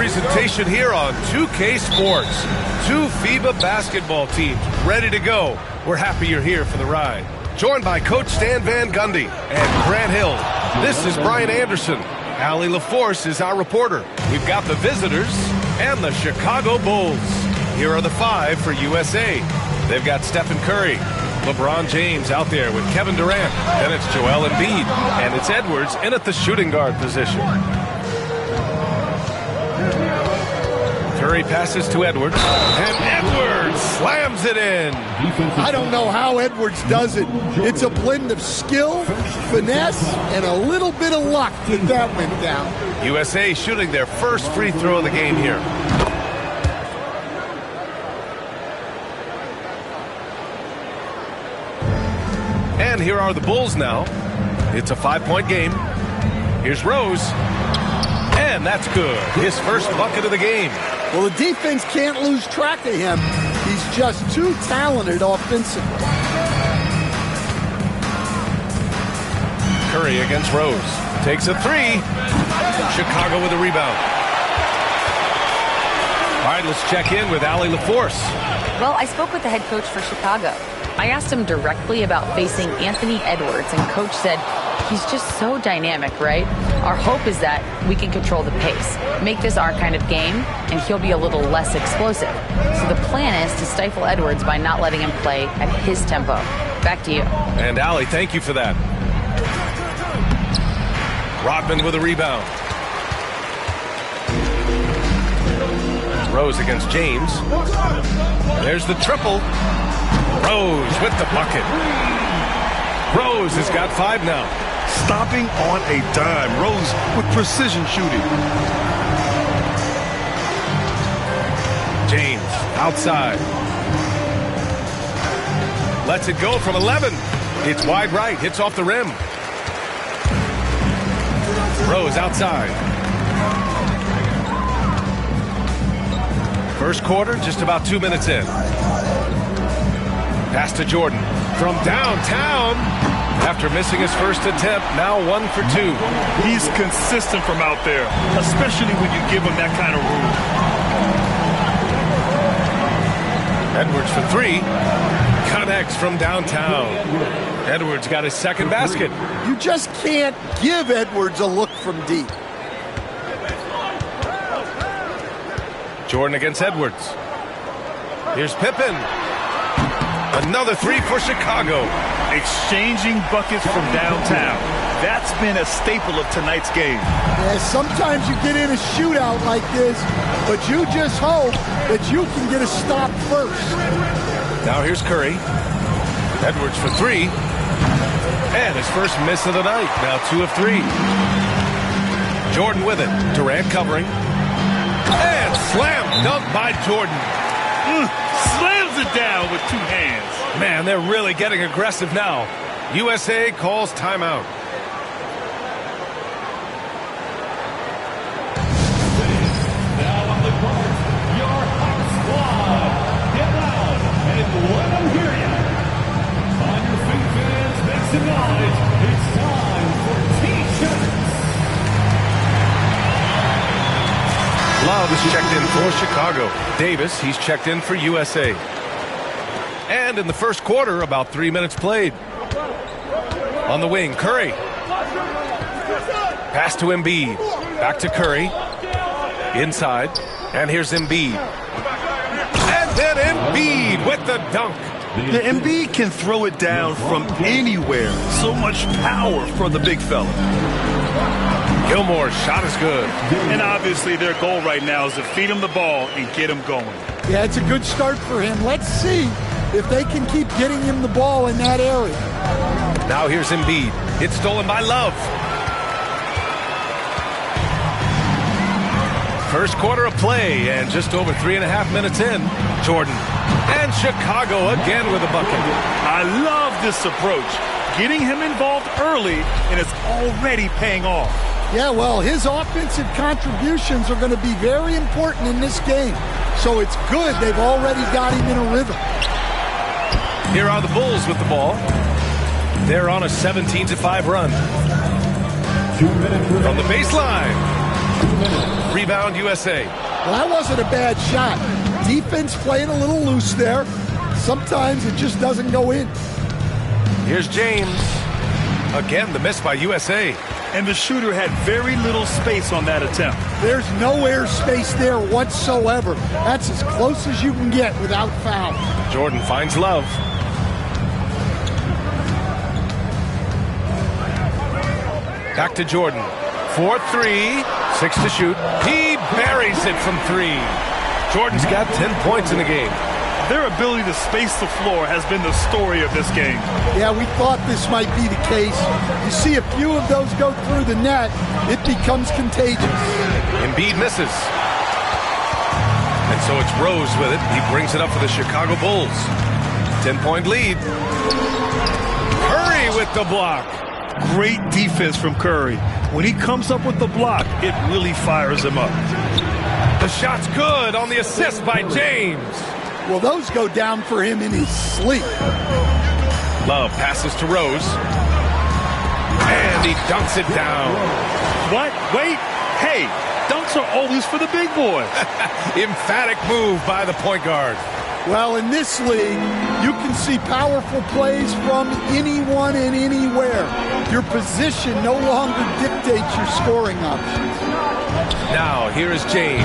presentation here on 2K Sports. Two FIBA basketball teams ready to go. We're happy you're here for the ride. Joined by Coach Stan Van Gundy and Grant Hill. This is Brian Anderson. Allie LaForce is our reporter. We've got the visitors and the Chicago Bulls. Here are the five for USA. They've got Stephen Curry, LeBron James out there with Kevin Durant. Then it's Joel Embiid, and it's Edwards in at the shooting guard position. Curry passes to Edwards, and Edwards slams it in. I don't know how Edwards does it. It's a blend of skill, finesse, and a little bit of luck that went down. USA shooting their first free throw of the game here. And here are the Bulls now. It's a 5-point game. Here's Rose. And that's good. His first bucket of the game. Well, the defense can't lose track of him. He's just too talented offensively. Curry against Rose. Takes a three. Chicago with a rebound. All right, let's check in with Allie LaForce. Well, I spoke with the head coach for Chicago. I asked him directly about facing Anthony Edwards, and coach said he's just so dynamic, right? Our hope is that we can control the pace, make this our kind of game, and he'll be a little less explosive. So the plan is to stifle Edwards by not letting him play at his tempo. Back to you. And Allie, thank you for that. Rodman with a rebound. Rose against James. There's the triple. Rose with the bucket. Rose has got 5 now. Stopping on a dime. Rose with precision shooting. James outside. Lets it go from 11. It's wide right. Hits off the rim. Rose outside. First quarter, just about 2 minutes in. Pass to Jordan from downtown. After missing his first attempt, now 1 for 2. He's consistent from out there, especially when you give him that kind of room. Edwards for 3. Connects from downtown. Edwards got his second basket. You just can't give Edwards a look from deep. Jordan against Edwards. Here's Pippen. Another 3 for Chicago. Exchanging buckets from downtown. That's been a staple of tonight's game. Yeah, sometimes you get in a shootout like this, but you just hope that you can get a stop first. Now here's Curry. Edwards for 3. And his first miss of the night. Now 2 of 3. Jordan with it. Durant covering. And slam dunk by Jordan. Slams it down with 2 hands. Man, they're really getting aggressive now. USA calls timeout. Now on the court, your hot squad. Get loud and let them hear you. On your feet, fans, make some noise. It's time for T-shirts. Love is checked in for Chicago. Davis, he's checked in for USA. And in the first quarter, about 3 minutes played. On the wing, Curry. Pass to Embiid. Back to Curry. Inside. And here's Embiid. And then Embiid with the dunk. The Embiid can throw it down from anywhere. So much power for the big fella. Gilmore's shot is good. And obviously their goal right now is to feed him the ball and get him going. Yeah, it's a good start for him. Let's see if they can keep getting him the ball in that area. Now here's Embiid. It's stolen by Love. First quarter of play, and just over 3.5 minutes in. Jordan. And Chicago again with a bucket. I love this approach. Getting him involved early, and it's already paying off. Yeah, well, his offensive contributions are going to be very important in this game. So it's good they've already got him in a rhythm. Here are the Bulls with the ball. They're on a 17-5 run. From the baseline. Rebound USA. Well, that wasn't a bad shot. Defense playing a little loose there. Sometimes it just doesn't go in. Here's James. Again, the miss by USA. And the shooter had very little space on that attempt. There's no air space there whatsoever. That's as close as you can get without foul. Jordan finds Love. Back to Jordan. 4-3, 6 to shoot. He buries it from 3. Jordan's got 10 points in the game. Their ability to space the floor has been the story of this game. Yeah, we thought this might be the case. You see a few of those go through the net, it becomes contagious. Embiid misses. And so it's Rose with it. He brings it up for the Chicago Bulls. 10-point lead. Curry with the block. Great defense from Curry. When he comes up with the block, it really fires him up. The shot's good on the assist by James. Well, those go down for him in his sleep. Love passes to Rose. And he dunks it down. What? Wait. Hey, dunks are always for the big boy. Emphatic move by the point guard. Well, in this league, you can see powerful plays from anyone and anywhere. Your position no longer dictates your scoring options. Now, here is James.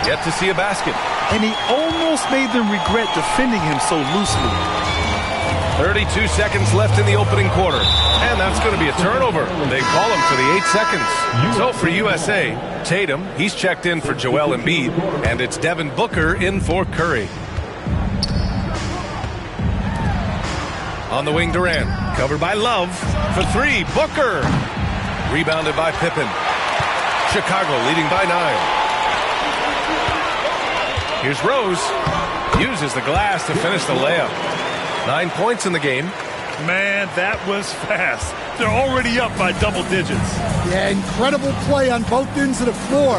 Yet to see a basket. And he almost made them regret defending him so loosely. 32 seconds left in the opening quarter. And that's going to be a turnover. They call him for the 8 seconds. So for USA, Tatum, he's checked in for Joel Embiid. And it's Devin Booker in for Curry. On the wing, Durant. Covered by Love. For 3, Booker. Rebounded by Pippen. Chicago leading by 9. Here's Rose. Uses the glass to finish the layup. 9 points in the game. Man, that was fast. They're already up by double digits. Yeah, incredible play on both ends of the floor.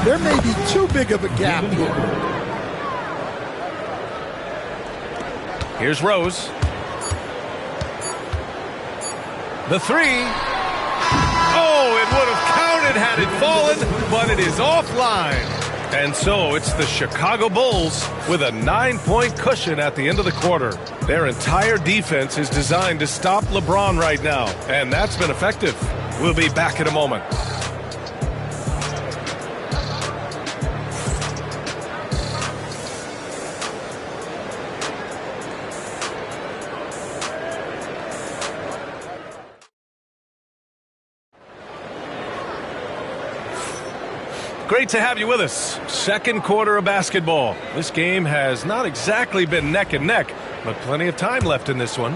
There may be too big of a gap here. Here's Rose. The 3. Oh, it would have counted had it fallen, but it is offline. And so it's the Chicago Bulls with a 9-point cushion at the end of the quarter. Their entire defense is designed to stop LeBron right now, and that's been effective. We'll be back in a moment. Great to have you with us. Second quarter of basketball. This game has not exactly been neck and neck, but plenty of time left in this one.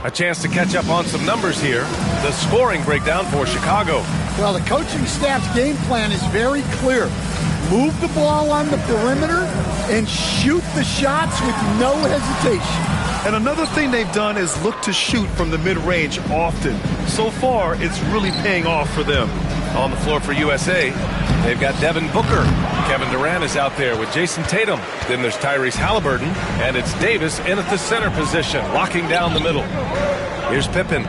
A chance to catch up on some numbers here. The scoring breakdown for Chicago. Well, the coaching staff's game plan is very clear. Move the ball on the perimeter and shoot the shots with no hesitation. And another thing they've done is look to shoot from the mid-range often. So far, it's really paying off for them. On the floor for USA, they've got Devin Booker. Kevin Durant is out there with Jason Tatum. Then there's Tyrese Halliburton, and it's Davis in at the center position, locking down the middle. Here's Pippen.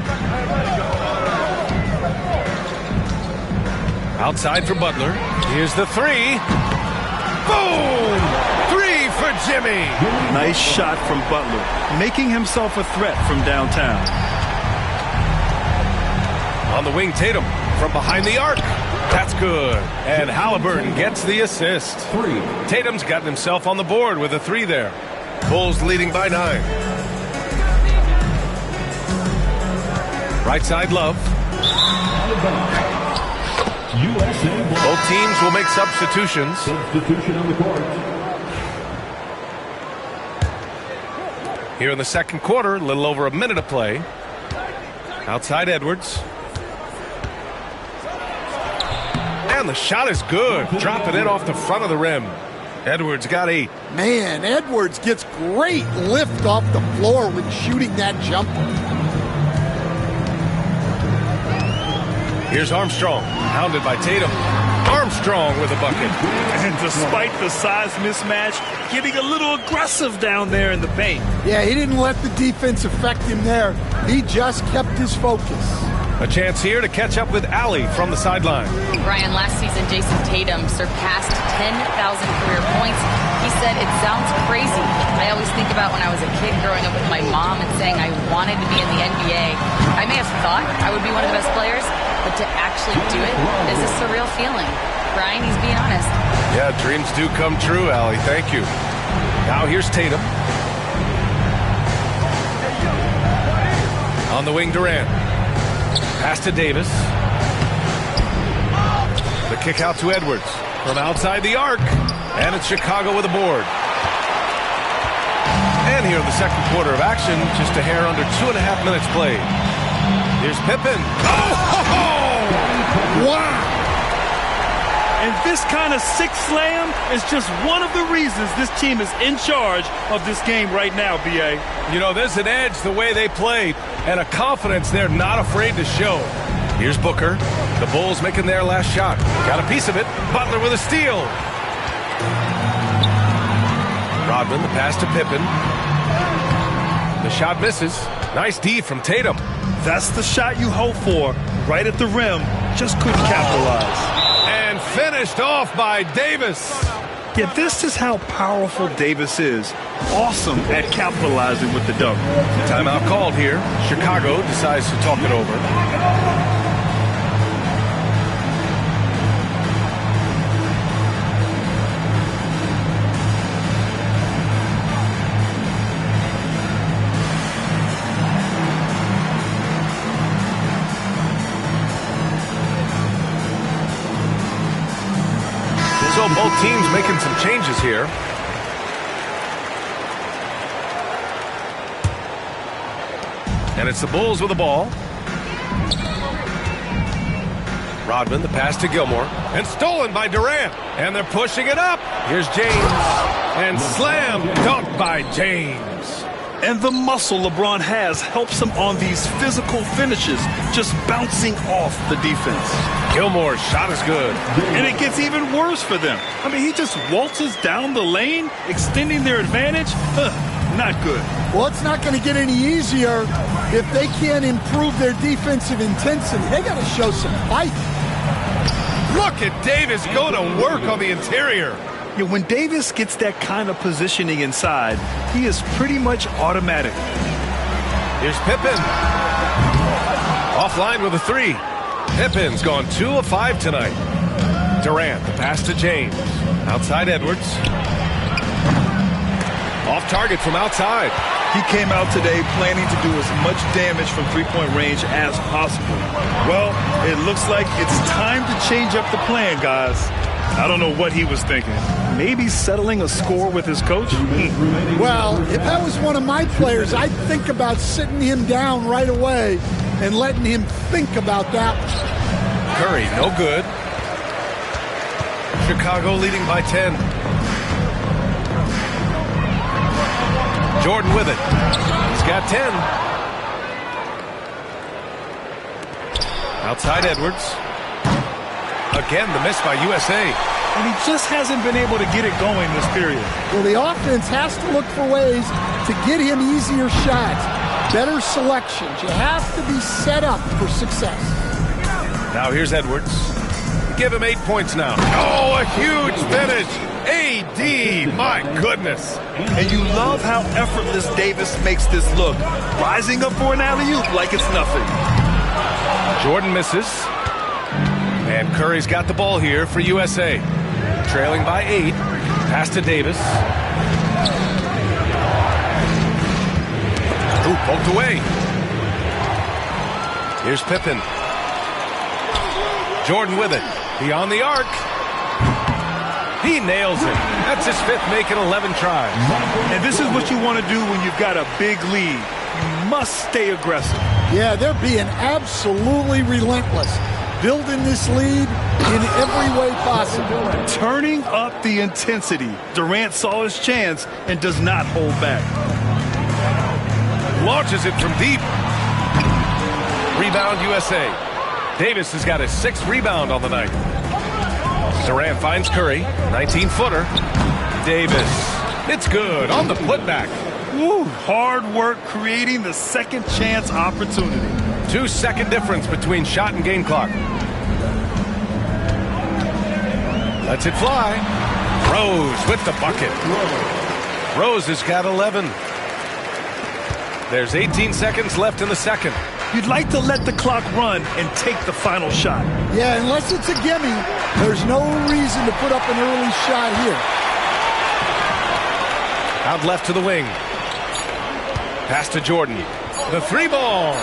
Outside for Butler. Here's the 3. Boom! 3 for Jimmy. Nice shot from Butler, making himself a threat from downtown. On the wing, Tatum from behind the arc. That's good. And Halliburton gets the assist. 3. Tatum's gotten himself on the board with a 3 there. Bulls leading by 9. Right side, Love. USA. Both teams will make substitutions. Substitution on the court. Here in the second quarter, a little over a minute of play. Outside Edwards. And the shot is good. Dropping it off the front of the rim. Edwards got 8. Man, Edwards gets great lift off the floor when shooting that jumper. Here's Armstrong, hounded by Tatum. Armstrong with a bucket. And despite the size mismatch, getting a little aggressive down there in the paint. Yeah, he didn't let the defense affect him there. He just kept his focus. A chance here to catch up with Allie from the sideline. Ryan, last season, Jason Tatum surpassed 10,000 career points. He said, "It sounds crazy. I always think about when I was a kid growing up with my mom and saying I wanted to be in the NBA. I may have thought I would be one of the best players, but to actually do it is a surreal feeling." Ryan, he's being honest. Yeah, dreams do come true, Allie. Thank you. Now here's Tatum. On the wing, Durant. Pass to Davis. The kick out to Edwards from outside the arc. And it's Chicago with a board. And here in the second quarter of action, just a hair under 2.5 minutes played. Here's Pippen. Oh! Wow! And this kind of sick slam is just one of the reasons this team is in charge of this game right now, B.A. You know, there's an edge the way they play and a confidence they're not afraid to show. Here's Booker. The Bulls making their last shot. Got a piece of it. Butler with a steal. Rodman, the pass to Pippen. The shot misses. Nice D from Tatum. That's the shot you hope for. Right at the rim. Just couldn't capitalize. And finished off by Davis. Yeah, this is how powerful Davis is. Awesome at capitalizing with the dunk. Timeout called here. Chicago decides to talk it over. So both teams making some changes here. And it's the Bulls with the ball. Rodman, the pass to Gilmore. And stolen by Durant. And they're pushing it up. Here's James. And slam dunk by James. And the muscle LeBron has helps him on these physical finishes, just bouncing off the defense. Gilmore's shot is good. And it gets even worse for them. I mean, he just waltzes down the lane, extending their advantage. Not good. Well, it's not going to get any easier if they can't improve their defensive intensity. They got to show some fight. Look at Davis go to work on the interior. Yeah, when Davis gets that kind of positioning inside, he is pretty much automatic. Here's Pippen. Offline with a three. Pippen's gone 2 of 5 tonight. Durant, the pass to James. Outside Edwards. Off target from outside. He came out today planning to do as much damage from three-point range as possible. Well, it looks like it's time to change up the plan, guys. I don't know what he was thinking. Maybe settling a score with his coach? Well, if that was one of my players, I'd think about sitting him down right away and letting him think about that. Curry, no good. Chicago leading by 10. Jordan with it. He's got 10. Outside Edwards. Again, the miss by USA. And he just hasn't been able to get it going this period. Well, the offense has to look for ways to get him easier shots, better selections. You have to be set up for success. Now here's Edwards. Give him 8 points now. Oh, a huge finish. AD, my goodness. And you love how effortless Davis makes this look. Rising up for an alley-oop like it's nothing. Jordan misses. And Curry's got the ball here for USA. Trailing by 8. Pass to Davis. Ooh, poked away. Here's Pippen. Jordan with it. Beyond the arc. He nails it. That's his 5th make in 11 tries. And this is what you want to do when you've got a big lead. You must stay aggressive. Yeah, they're being absolutely relentless. Building this lead in every way possible. Turning up the intensity. Durant saw his chance and does not hold back. Launches it from deep. Rebound USA. Davis has got his 6th rebound on the night. Durant finds Curry. 19-footer. Davis. It's good on the putback. Woo, hard work creating the second chance opportunity. 2-second difference between shot and game clock. Lets it fly. Rose with the bucket. Rose has got 11. There's 18 seconds left in the second. You'd like to let the clock run and take the final shot. Yeah, unless it's a gimme, there's no reason to put up an early shot here. Out left to the wing. Pass to Jordan. The 3-ball.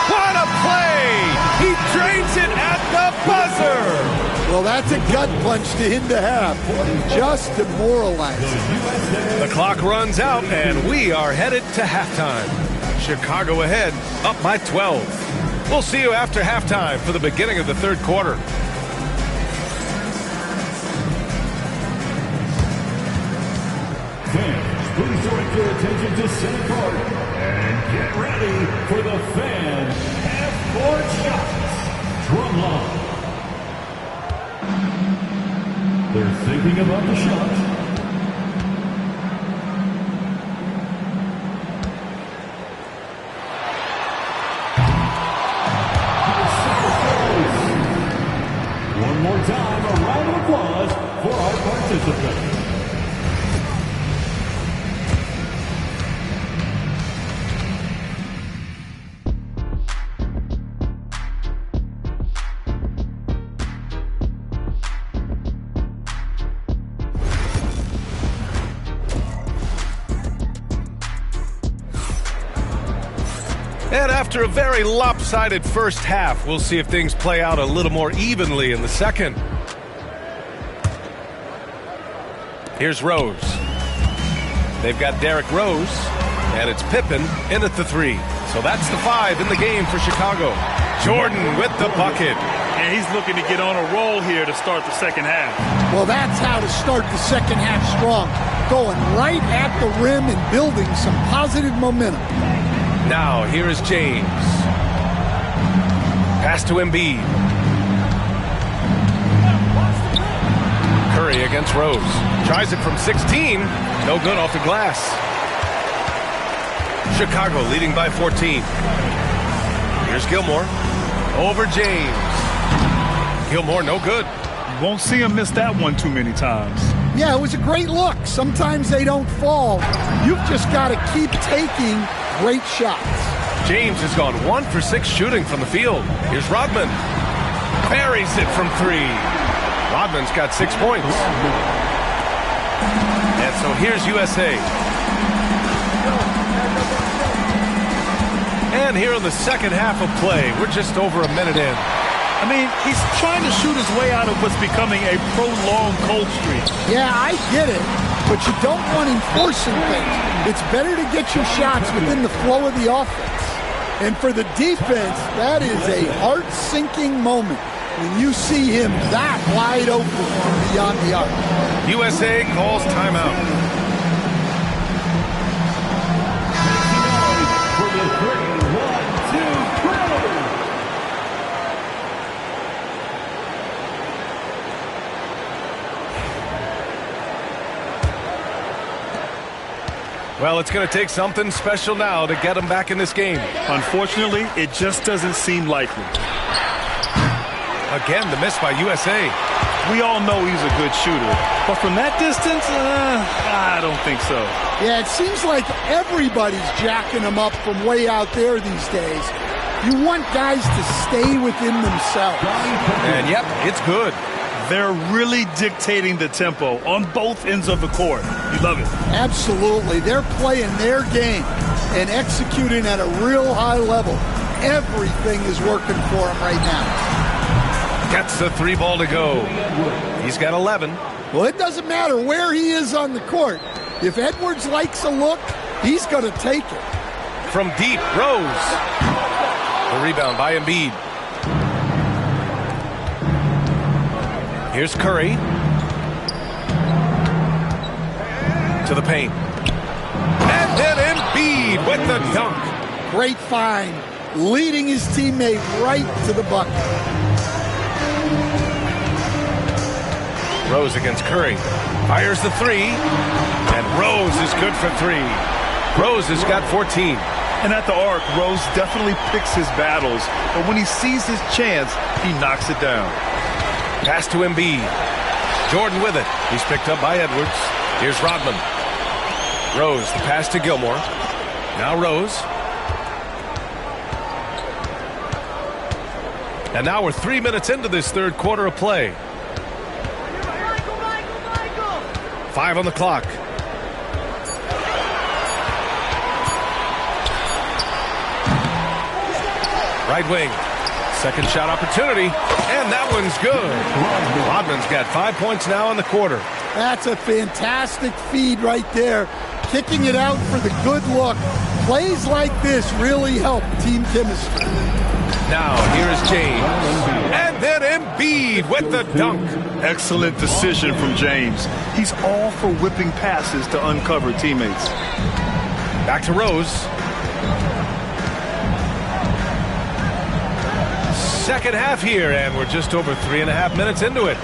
What a play! He drains it at the buzzer! Well, that's a gut punch to end the half. Just demoralizing. The clock runs out, and we are headed to halftime. Chicago ahead, up by 12. We'll see you after halftime for the beginning of the third quarter. Fans, please direct your attention to center court and get ready for the fan half-court shots. Drumline. They're thinking about the shot. One more time, a round of applause for our participants. And after a very lopsided first half, we'll see if things play out a little more evenly in the second. Here's Rose. They've got Derrick Rose, and it's Pippen in at the 3. So that's the 5 in the game for Chicago. Jordan with the bucket. And he's looking to get on a roll here to start the second half. Well, that's how to start the second half strong. Going right at the rim and building some positive momentum. Now, here is James. Pass to Embiid. Curry against Rose. Tries it from 16. No good off the glass. Chicago leading by 14. Here's Gilmore. Over James. Gilmore, no good. You won't see him miss that one too many times. Yeah, it was a great look. Sometimes they don't fall. You've just got to keep taking great shots. James has gone 1 for 6 shooting from the field. Here's Rodman. Buries it from 3. Rodman's got 6 points. And so here's USA. And here in the second half of play, we're just over a minute in. I mean, he's trying to shoot his way out of what's becoming a prolonged cold streak. Yeah, I get it. But you don't want him forcing things. It's better to get your shots within the flow of the offense. And for the defense, that is a heart-sinking moment when you see him that wide open from beyond the arc. USA calls timeout. For the 3, 1, 2, 3. Well, it's going to take something special now to get them back in this game. Unfortunately, it just doesn't seem likely. Again, the miss by USA. We all know he's a good shooter, but from that distance, I don't think so. Yeah, it seems like everybody's jacking him up from way out there these days. You want guys to stay within themselves. And yep, it's good. They're really dictating the tempo on both ends of the court. You love it. Absolutely. They're playing their game and executing at a real high level. Everything is working for them right now. Gets the 3 ball to go. He's got 11. Well, it doesn't matter where he is on the court. If Edwards likes a look, he's going to take it. From deep, Rose. The rebound by Embiid. Here's Curry. To the paint. And then Embiid with the dunk. Great find. Leading his teammate right to the bucket. Rose against Curry. Fires the 3. And Rose is good for 3. Rose has got 14. And at the arc, Rose definitely picks his battles, but when he sees his chance, he knocks it down. Pass to Embiid. Jordan with it. He's picked up by Edwards. Here's Rodman. Rose, the pass to Gilmore. Now Rose. And now we're 3 minutes into this third quarter of play. 5 on the clock. Right wing. Second shot opportunity. And that one's good. Rodman's got 5 points now in the quarter. That's a fantastic feed right there. Kicking it out for the good look. Plays like this really help team chemistry. Now, here's James. And then Embiid with the dunk. Excellent decision from James. He's all for whipping passes to uncover teammates. Back to Rose. Second half here, and we're just over 3.5 minutes into it.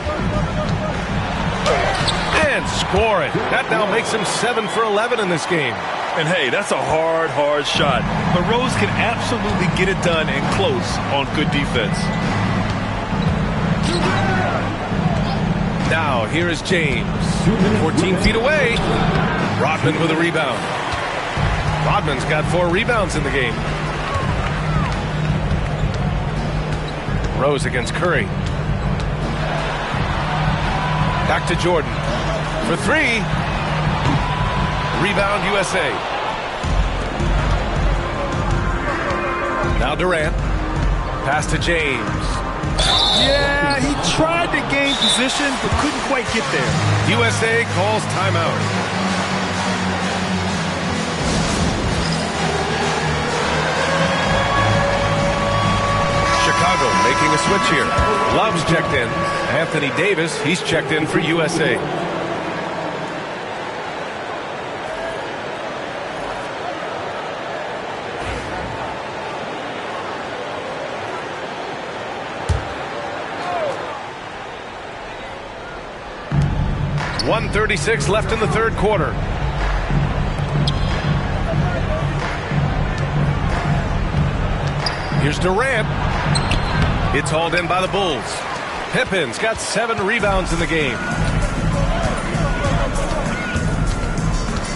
And score it. That now makes him 7 for 11 in this game. And hey, that's a hard shot. But Rose can absolutely get it done and close on good defense. Now, here is James. 14 feet away. Rodman with a rebound. Rodman's got 4 rebounds in the game. Rose against Curry. Back to Jordan. For 3. Rebound USA. Now Durant. Pass to James. Yeah, he tried to gain position, but couldn't quite get there. USA calls timeout. Chicago making a switch here. Love's checked in. Anthony Davis, he's checked in for USA. .136 left in the third quarter. Here's Durant. It's hauled in by the Bulls. Pippen's got 7 rebounds in the game.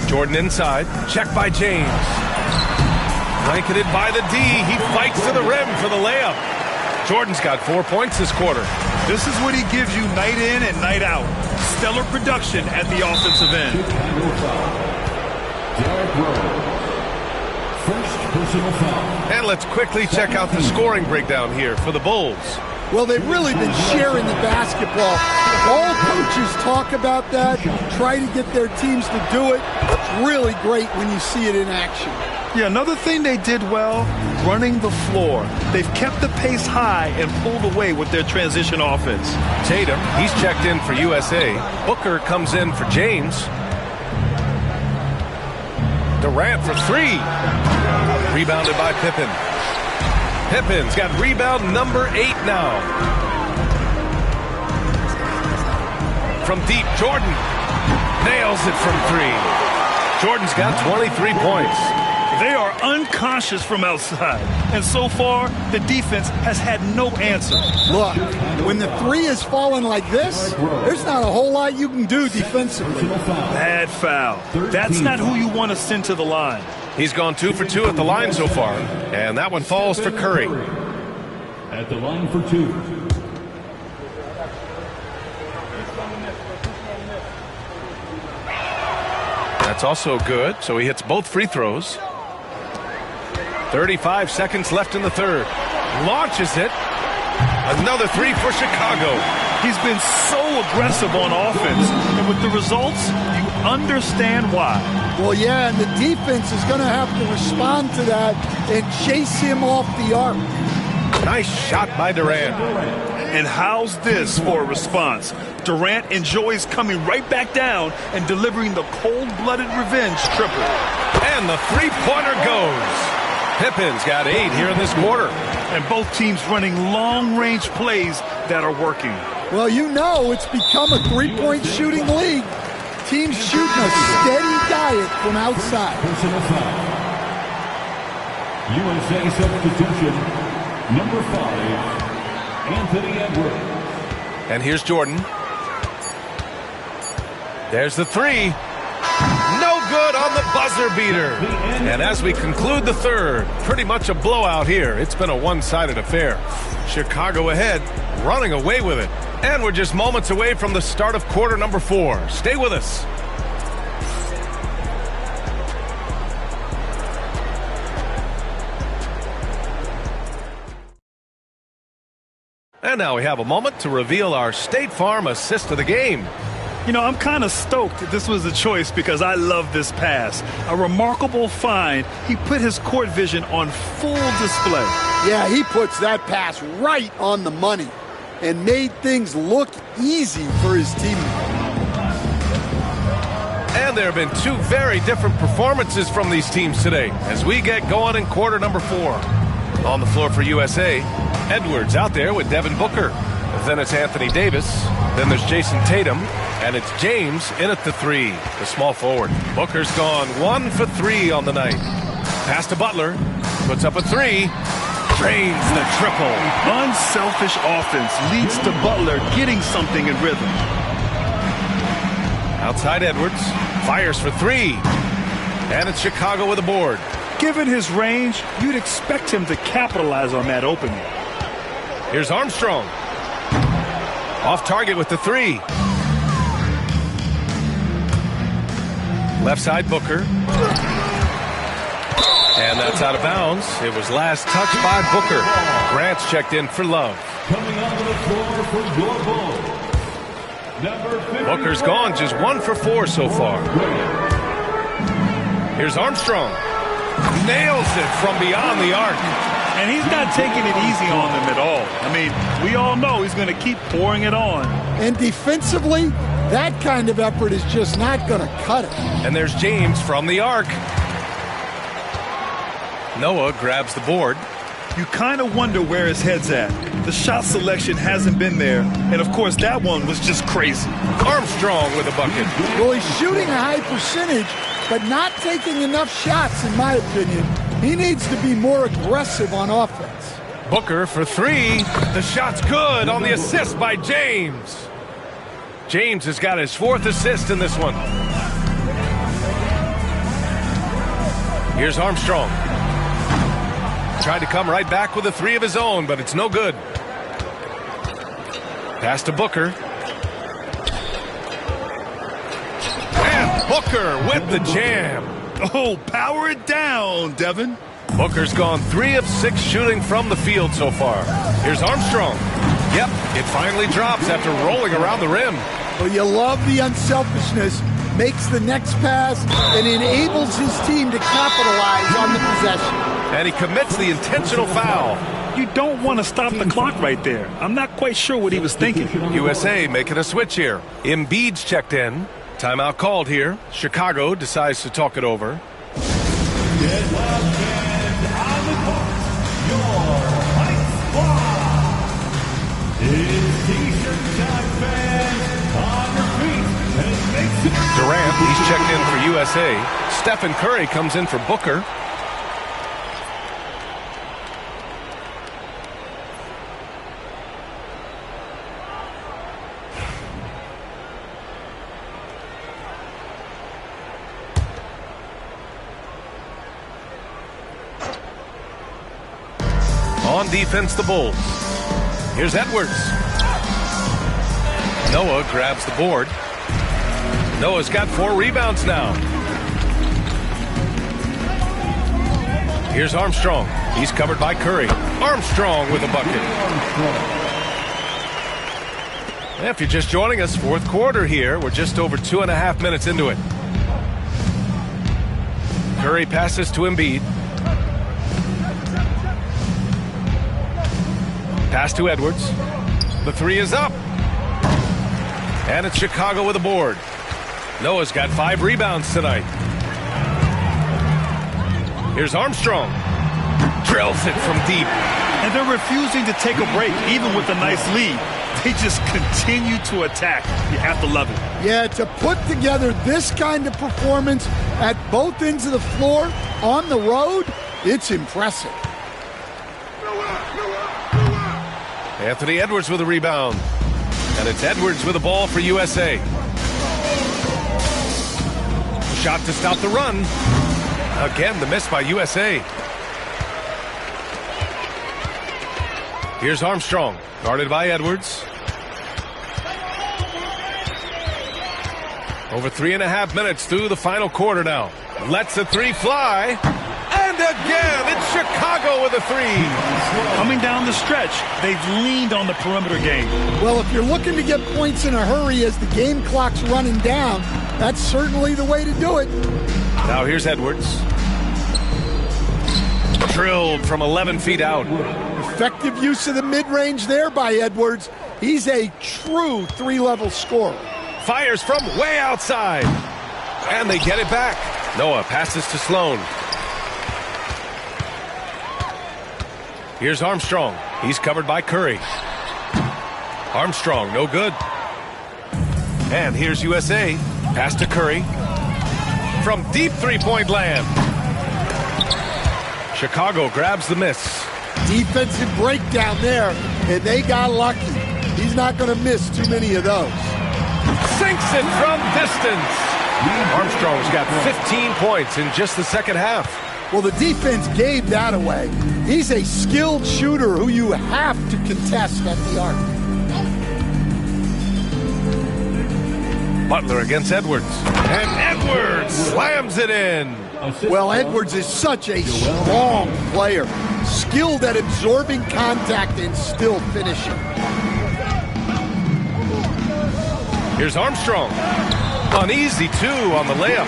Jordan inside. Checked by James. Blanketed by the D. He fights to the rim for the layup. Jordan's got 4 points this quarter. This is what he gives you night in and night out. Stellar production at the offensive end. Derrick Rose. First personal foul. And let's quickly check out the scoring breakdown here for the Bulls. Well, they've really been sharing the basketball. All coaches talk about that, try to get their teams to do it. It's really great when you see it in action. Yeah, another thing they did well, running the floor. They've kept the pace high and pulled away with their transition offense. Tatum, he's checked in for USA. Booker comes in for James. Durant for 3. Rebounded by Pippen. Pippen's got rebound number 8 now. From deep, Jordan nails it from 3. Jordan's got 23 points. They are unconscious from outside, and so far, the defense has had no answer. Look, when the 3 is falling like this, there's not a whole lot you can do defensively. Bad foul. That's not who you want to send to the line. He's gone 2 for 2 at the line so far, and that one falls for Curry. At the line for 2. That's also good, so he hits both free throws. 35 seconds left in the third. Launches it. Another 3 for Chicago. He's been so aggressive on offense, and with the results, you understand why. Well, yeah, and the defense is going to have to respond to that and chase him off the arc. Nice shot by Durant. And how's this for a response? Durant enjoys coming right back down and delivering the cold-blooded revenge triple. And the three-pointer goes. Pippen's got 8 here in this quarter. And both teams running long-range plays that are working. Well, you know it's become a three-point shooting league. Teams shooting a steady diet from outside. Personal foul. USA substitution, number 5, Anthony Edwards. And here's Jordan. There's the three. No good on the buzzer beater. And as we conclude the third, pretty much a blowout here. It's been a one-sided affair. Chicago ahead, running away with it. And we're just moments away from the start of quarter number 4. Stay with us. And now we have a moment to reveal our State Farm assist of the game. You know, I'm kind of stoked that this was a choice because I love this pass. A remarkable find. He put his court vision on full display. Yeah, he puts that pass right on the money and made things look easy for his teammate. And there have been two very different performances from these teams today as we get going in quarter number 4. On the floor for USA, Edwards out there with Devin Booker. Then it's Anthony Davis. Then there's Jason Tatum. And it's James in at the 3, the small forward. Booker's gone 1 for 3 on the night. Pass to Butler. Puts up a 3. Drains the triple. Unselfish offense leads to Butler getting something in rhythm. Outside Edwards. Fires for 3. And it's Chicago with a board. Given his range, you'd expect him to capitalize on that opening. Here's Armstrong. Off target with the 3. Left side Booker. And that's out of bounds. It was last touched by Booker. Grant's checked in for Love. Coming onto the floor for your Bulls, number 50. Booker's gone just 1 for 4 so far. Here's Armstrong. Nails it from beyond the arc. And he's not taking it easy on them at all. I mean, we all know he's going to keep pouring it on. And defensively, that kind of effort is just not going to cut it. And there's James from the arc. Noah grabs the board. You kind of wonder where his head's at. The shot selection hasn't been there. And, of course, that one was just crazy. Armstrong with a bucket. Well, he's shooting a high percentage, but not taking enough shots, in my opinion. He needs to be more aggressive on offense. Booker for 3. The shot's good on the assist by James. James has got his 4th assist in this one. Here's Armstrong. Tried to come right back with a 3 of his own, but it's no good. Pass to Booker. And Booker with the jam. Oh, power it down, Devin. Booker's gone 3 of 6 shooting from the field so far. Here's Armstrong. Yep, it finally drops after rolling around the rim. Well, you love the unselfishness. Makes the next pass and enables his team to capitalize on the possession. And he commits the intentional foul. You don't want to stop the clock right there. I'm not quite sure what he was thinking. USA making a switch here. Embiid's checked in. Timeout called here. Chicago decides to talk it over. Get loud and on the court, your Heights Squad. It's T-shirt time, fans. On your feet and make some... Durant, he's checked in for USA. Stephen Curry comes in for Booker. On defense, the Bulls. Here's Edwards. Noah grabs the board. Noah's got 4 rebounds now. Here's Armstrong. He's covered by Curry. Armstrong with a bucket. If you're just joining us, 4th quarter here. We're just over 2.5 minutes into it. Curry passes to Embiid. Pass to Edwards. The 3 is up. And it's Chicago with a board. Noah's got 5 rebounds tonight. Here's Armstrong. Drills it from deep. And they're refusing to take a break, even with a nice lead. They just continue to attack. You have to love it. Yeah, to put together this kind of performance at both ends of the floor on the road, It's impressive. Anthony Edwards with a rebound. And it's Edwards with the ball for USA. Shot to stop the run. Again, the miss by USA. Here's Armstrong, guarded by Edwards. Over 3.5 minutes through the final quarter now. Lets the three fly. And again, it's Chicago with a three. Coming down the stretch, they've leaned on the perimeter game. Well, if you're looking to get points in a hurry as the game clock's running down, that's certainly the way to do it. Now here's Edwards. Drilled from 11 feet out. Effective use of the mid-range there by Edwards. He's a true three-level scorer. Fires from way outside. And they get it back. Noah passes to Sloan. Here's Armstrong. He's covered by Curry. Armstrong, no good. And here's USA. Pass to Curry. From deep three-point land. Chicago grabs the miss. Defensive breakdown there, and they got lucky. He's not going to miss too many of those. Sinks it from distance. Armstrong's got 15 points in just the second half. Well, the defense gave that away. He's a skilled shooter who you have to contest at the arc. Butler against Edwards. And Edwards slams it in. Well, Edwards is such a strong player. Skilled at absorbing contact and still finishing. Here's Armstrong. Uneasy, too, on the layup.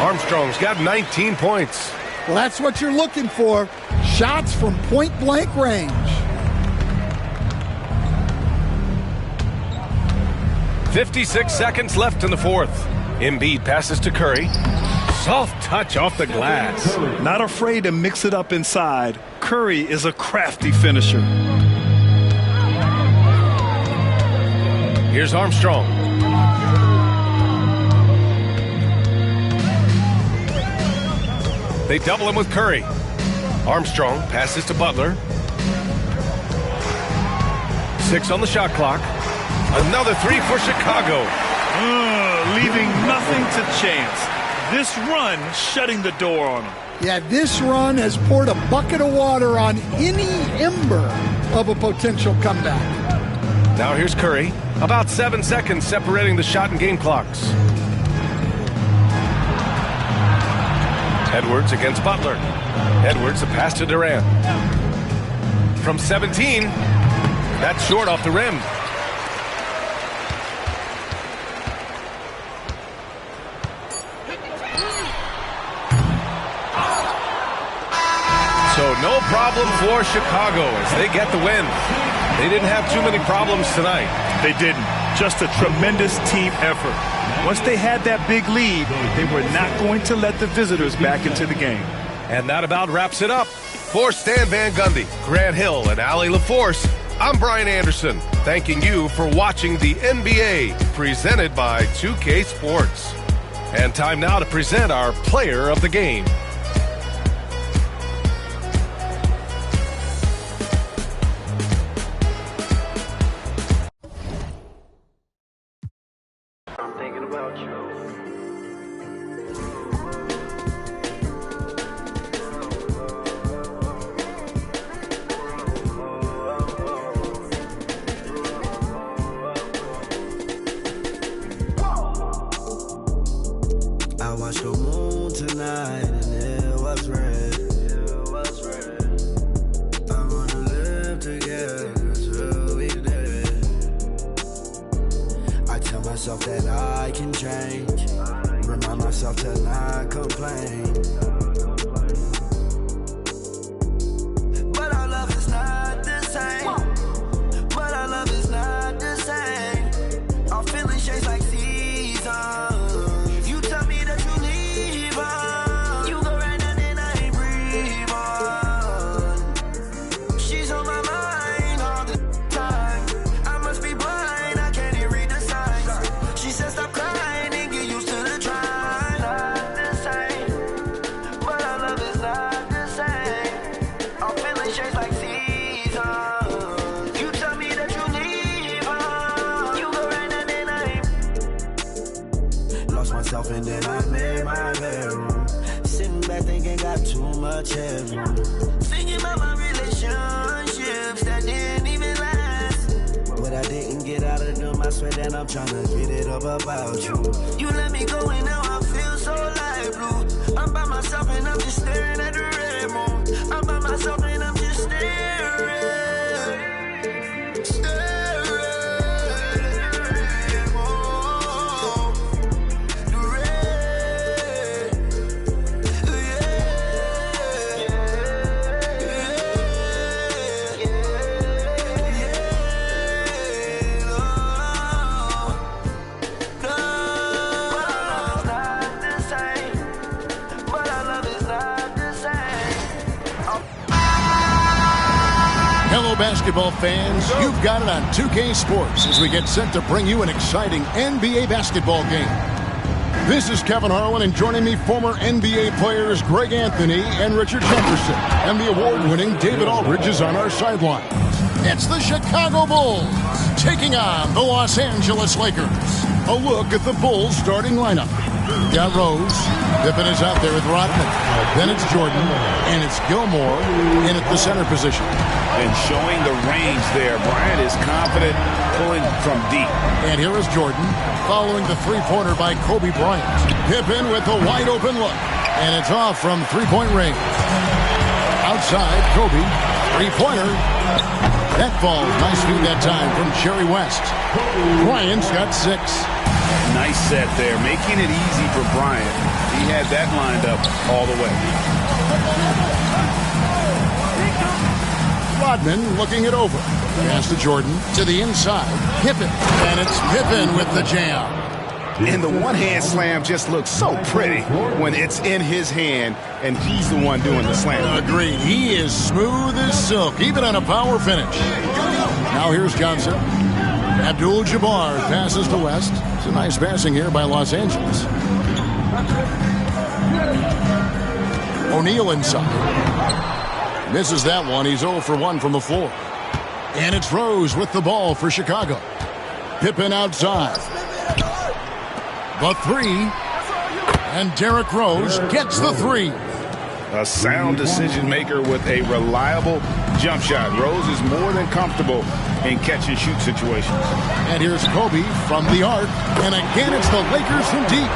Armstrong's got 19 points. Well, that's what you're looking for. Shots from point-blank range. 56 seconds left in the fourth. Embiid passes to Curry. Soft touch off the glass. Not afraid to mix it up inside. Curry is a crafty finisher. Here's Armstrong. They double him with Curry. Armstrong passes to Butler. 6 on the shot clock. Another three for Chicago. Leaving nothing to chance. This run shutting the door on them. Yeah, this run has poured a bucket of water on any ember of a potential comeback. Now here's Curry. About 7 seconds separating the shot and game clocks. Edwards against Butler. Edwards, a pass to Durant. From 17, that's short off the rim. So no problem for Chicago as they get the win. They didn't have too many problems tonight. They didn't. Just a tremendous team effort. Once they had that big lead, they were not going to let the visitors back into the game. And that about wraps it up. For Stan Van Gundy, Grant Hill, and Allie LaForce, I'm Brian Anderson, thanking you for watching the NBA presented by 2K Sports. And time now to present our player of the game. I watched the moon tonight and it was red. I wanna live together till we dead. I tell myself that I can change. Remind myself to not complain. But our love is not the same. But our love is not the same. Our feelings change like seasons. lost myself and then I made my bedroom. Sitting back thinking got too much headroom. Thinking about my relationships that didn't even last. But I didn't get out of them, I swear that I'm trying to get it up about you. You let me go and now I feel so light blue. I'm by myself and I'm just staring at the red moon. I'm by myself and I'm just staring. Basketball fans, you've got it on 2K Sports as we get set to bring you an exciting NBA basketball game. This is Kevin Harlan, and joining me, former NBA players Greg Anthony and Richard Jefferson, and the award-winning David Aldridge is on our sideline. It's the Chicago Bulls taking on the Los Angeles Lakers. A look at the Bulls starting lineup. Got Rose. Pippen is out there with Rodman. Then it's Jordan, and it's Gilmore in at the center position. And showing the range there. Bryant is confident pulling from deep. And here is Jordan following the three-pointer by Kobe Bryant. Pippen with a wide-open look. And it's off from three-point range. Outside, Kobe. Three-pointer. That falls. Nice feed that time from Jerry West. Bryant's got 6. Nice set there. Making it easy for Bryant. He had that lined up all the way. Rodman looking it over. Pass to Jordan. To the inside. Pippen. And it's Pippen with the jam. And the one-hand slam just looks so pretty when it's in his hand and he's the one doing the slam. Agreed. He is smooth as silk, even on a power finish. Now here's Johnson. Abdul-Jabbar passes to West. It's a nice passing here by Los Angeles. O'Neal inside. Misses that one. He's 0 for 1 from the floor. And it's Rose with the ball for Chicago. Pippen outside. The three. And Derrick Rose gets the 3. A sound decision maker with a reliable jump shot. Rose is more than comfortable in catch-and-shoot situations. And here's Kobe from the arc. And again, it's the Lakers from deep.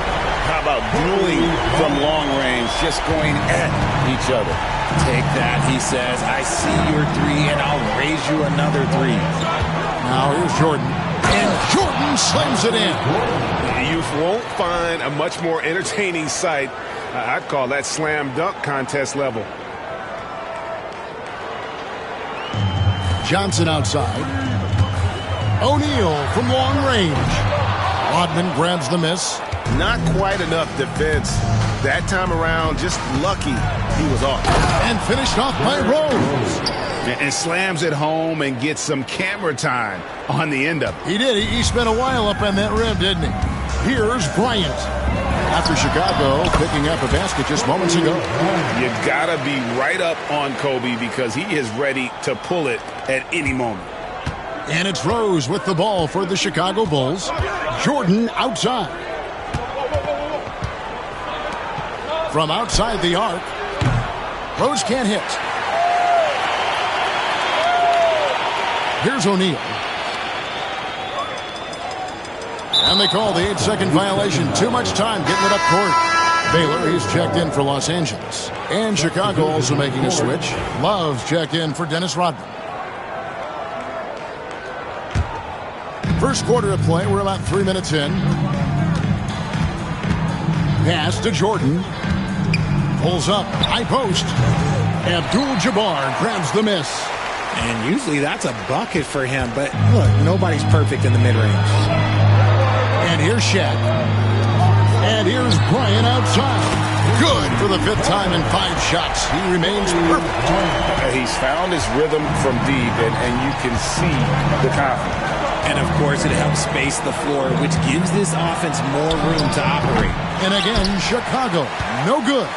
How about dueling from long range, just going at each other? Take that, he says. I see your 3, and I'll raise you another 3. Now here's Jordan. And Jordan slams it in. You won't find a much more entertaining sight. I'd call that slam dunk contest level. Johnson outside. O'Neal from long range. Rodman grabs the miss. Not quite enough defense. That time around, just lucky he was off. And finished off by Rose. And slams it home and gets some camera time on the end of it. He did. He spent a while up on that rim, didn't he? Here's Bryant. After Chicago picking up a basket just moments ago. You gotta be right up on Kobe because he is ready to pull it at any moment. And it's Rose with the ball for the Chicago Bulls. Jordan outside. From outside the arc. Rose can't hit. Here's O'Neal. And they call the 8-second violation. Too much time getting it up court. Baylor, he's checked in for Los Angeles. And Chicago also making a switch. Love's checked in for Dennis Rodman. First quarter of play. We're about 3 minutes in. Pass to Jordan. Pulls up. High post. Abdul-Jabbar grabs the miss. And usually that's a bucket for him. But look, nobody's perfect in the mid-range. And here's Shaq. And here's Bryant outside. Good for the 5th time in 5 shots. He remains perfect. He's found his rhythm from deep, and you can see the confidence. And, of course, it helps space the floor, which gives this offense more room to operate. And again, Chicago, no good.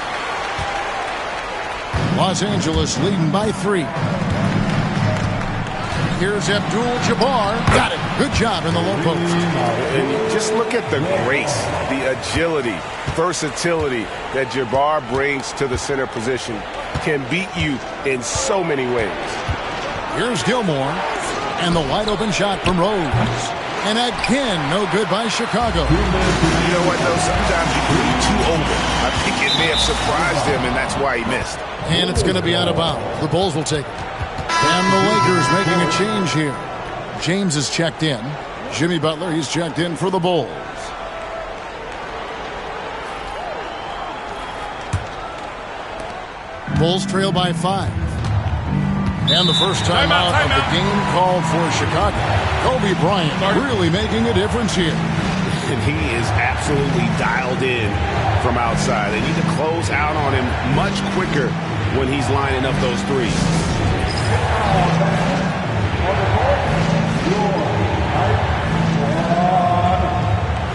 Los Angeles leading by 3. Here's Abdul-Jabbar. Got it. Good job in the low post. And just look at the grace, the agility, versatility that Jabbar brings to the center position. Can beat you in so many ways. Here's Gilmore. And the wide open shot from Rose. And again, no good by Chicago. You know what, though? Sometimes you can be too open. I think it may have surprised him, and that's why he missed. And it's going to be out of bounds. The Bulls will take it. And the Lakers making a change here. James is checked in. Jimmy Butler, he's checked in for the Bulls. Bulls trail by 5. And the first time out of the game called for Chicago. Kobe Bryant really making a difference here. And he is absolutely dialed in from outside. They need to close out on him much quicker when he's lining up those threes.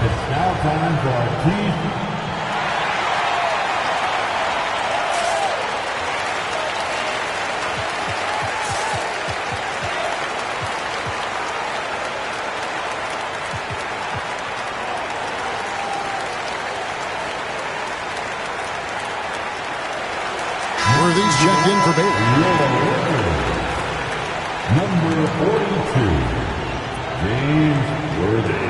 It's now time for Keith. Worthy's checked in for Baylor. Number 42, James Worthy.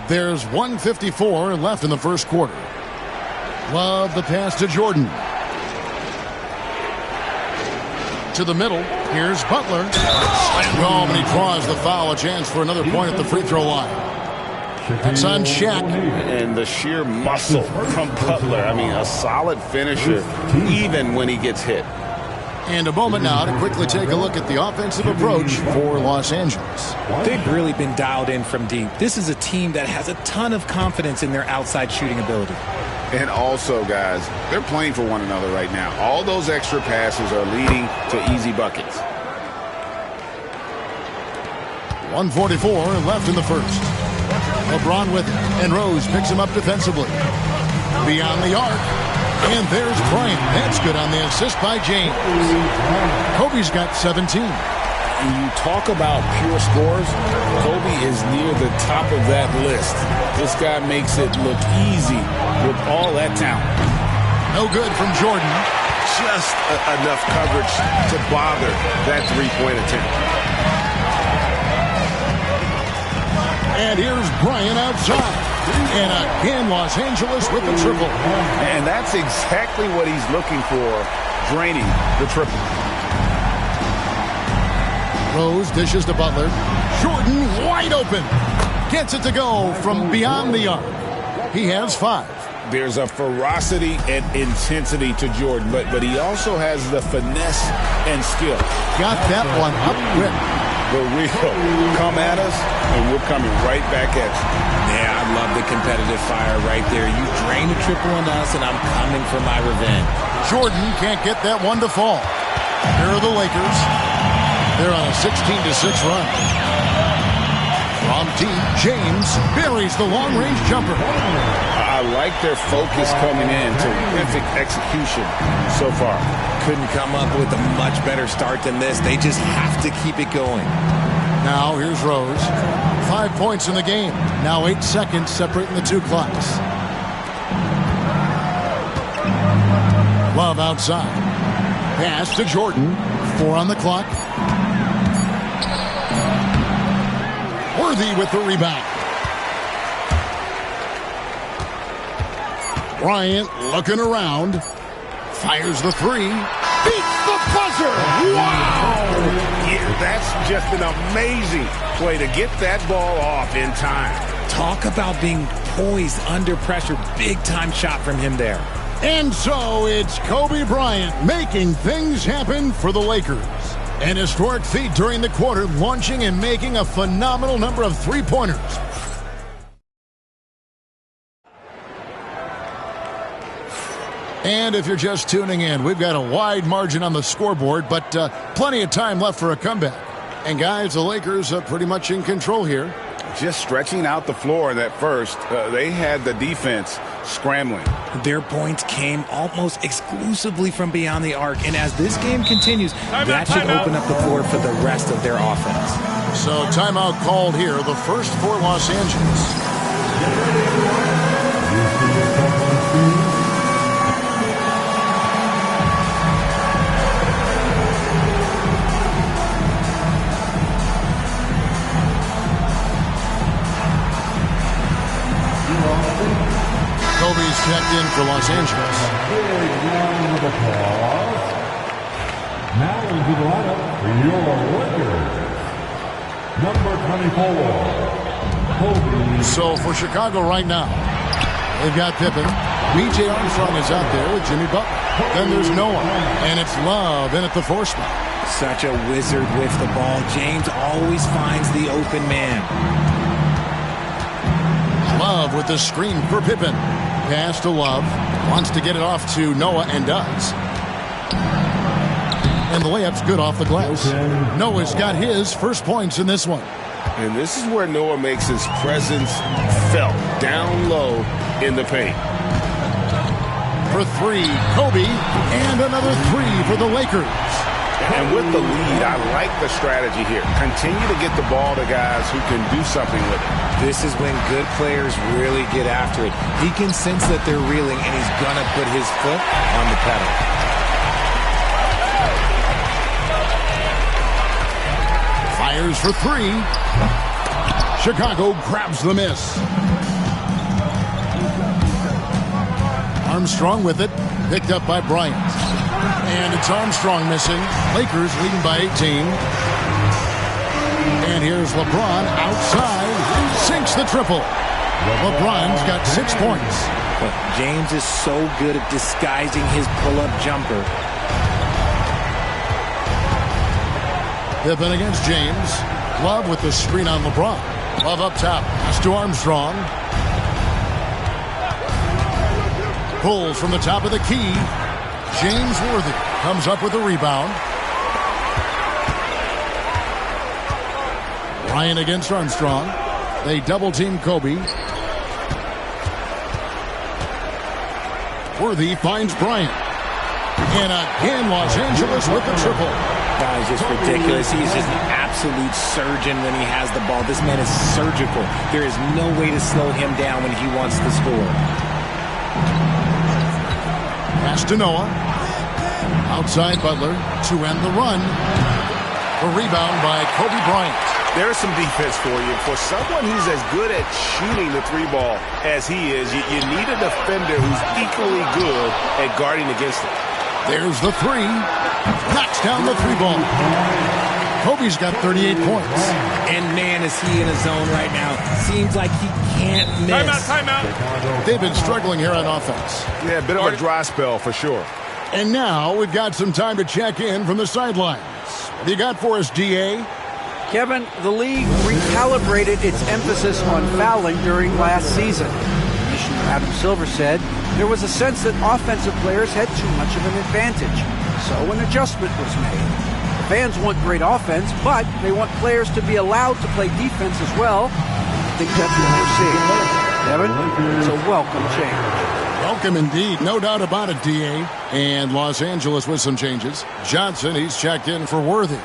There's 1:54 left in the first quarter. Love the pass to Jordan. To the middle. Here's Butler. Slam home, and he draws the foul. A chance for another point at the free throw line. That's on Shaq. And the sheer muscle from Butler. I mean, a solid finisher, even when he gets hit. And a moment now to quickly take a look at the offensive approach for Los Angeles. They've really been dialed in from deep. This is a team that has a ton of confidence in their outside shooting ability. And also, guys, they're playing for one another right now. All those extra passes are leading to easy buckets. 1:44 left in the first. LeBron with it, and Rose picks him up defensively. Beyond the arc, and there's Bryant. That's good on the assist by James. Kobe's got 17. When you talk about pure scores, Kobe is near the top of that list. This guy makes it look easy with all that talent. No good from Jordan. Just enough coverage to bother that three-point attempt. And here's Bryant outside. And again, Los Angeles with the triple. And that's exactly what he's looking for, draining the triple. Rose dishes to Butler. Jordan wide open. Gets it to go from beyond the arc. He has 5. There's a ferocity and intensity to Jordan, but he also has the finesse and skill. Got that one up quick. The real come at us, and we're coming right back at you. Yeah, I love the competitive fire right there. You drain a triple on us, and I'm coming for my revenge. Jordan can't get that one to fall. Here are the Lakers. They're on a 16-6 run. From deep, James buries the long-range jumper. I like their focus coming in. Terrific execution so far. Couldn't come up with a much better start than this. They just have to keep it going. Now here's Rose. 5 points in the game. Now 8 seconds separating the two clocks. Love outside. Pass to Jordan. 4 on the clock. Worthy with the rebound. Bryant looking around. Fires the 3. Beats the buzzer. Wow! Yeah, that's just an amazing play to get that ball off in time. Talk about being poised under pressure. Big time shot from him there. And so it's Kobe Bryant making things happen for the Lakers. An historic feat during the quarter, launching and making a phenomenal number of three-pointers. And if you're just tuning in, we've got a wide margin on the scoreboard, but plenty of time left for a comeback. And guys, the Lakers are pretty much in control here. Just stretching out the floor in that first. They had the defense scrambling. Their points came almost exclusively from beyond the arc. And as this game continues, that should open up the floor for the rest of their offense. So timeout called here, the first for Los Angeles. Kobe's checked in for Los Angeles. Now into the lineup, your Lakers. Number 24, Kobe. So for Chicago right now, they've got Pippen. B.J. Armstrong is out there with Jimmy Butler. Then there's Noah, and it's Love in at the 4 spot. Such a wizard with the ball. James always finds the open man. Love with the screen for Pippen. Pass to Love. Wants to get it off to Noah and does. And the layup's good off the glass. Noah's got his first points in this one. And this is where Noah makes his presence felt, down low in the paint. For 3, Kobe, and another 3 for the Lakers. And with the lead, I like the strategy here. Continue to get the ball to guys who can do something with it. This is when good players really get after it. He can sense that they're reeling, and he's going to put his foot on the pedal. Fires for 3. Chicago grabs the miss. Armstrong with it. Picked up by Bryant. And it's Armstrong missing. Lakers leading by 18. And here's LeBron outside. Sinks the triple. LeBron's got 6 points. But James is so good at disguising his pull-up jumper. Pippen against James. Love with the screen on LeBron. Love up top. Pass to Armstrong. Pulls from the top of the key. James Worthy comes up with a rebound. Bryant against Armstrong. They double-team Kobe. Worthy finds Bryant. And again, Los Angeles with the triple. Guy's just ridiculous. He's just an absolute surgeon when he has the ball. This man is surgical. There is no way to slow him down when he wants to score. Pass to Noah. Outside Butler to end the run. A rebound by Kobe Bryant. There's some defense for you. For someone who's as good at shooting the 3-ball as he is, you need a defender who's equally good at guarding against it. There's the 3. Knocks down the 3-ball. Kobe's got 38 points. And man, is he in a zone right now. Seems like he can't miss. Timeout. They've been struggling here on offense. Yeah, a bit of a dry spell for sure. And now we've got some time to check in from the sidelines. What do you got for us, D.A.? Kevin, the league recalibrated its emphasis on fouling during last season. Commissioner Adam Silver said there was a sense that offensive players had too much of an advantage. So an adjustment was made. Fans want great offense, but they want players to be allowed to play defense as well. I think that's what we're seeing. Kevin, it's a welcome change. Welcome indeed. No doubt about it, D.A. And Los Angeles with some changes. Johnson, he's checked in for Worthy.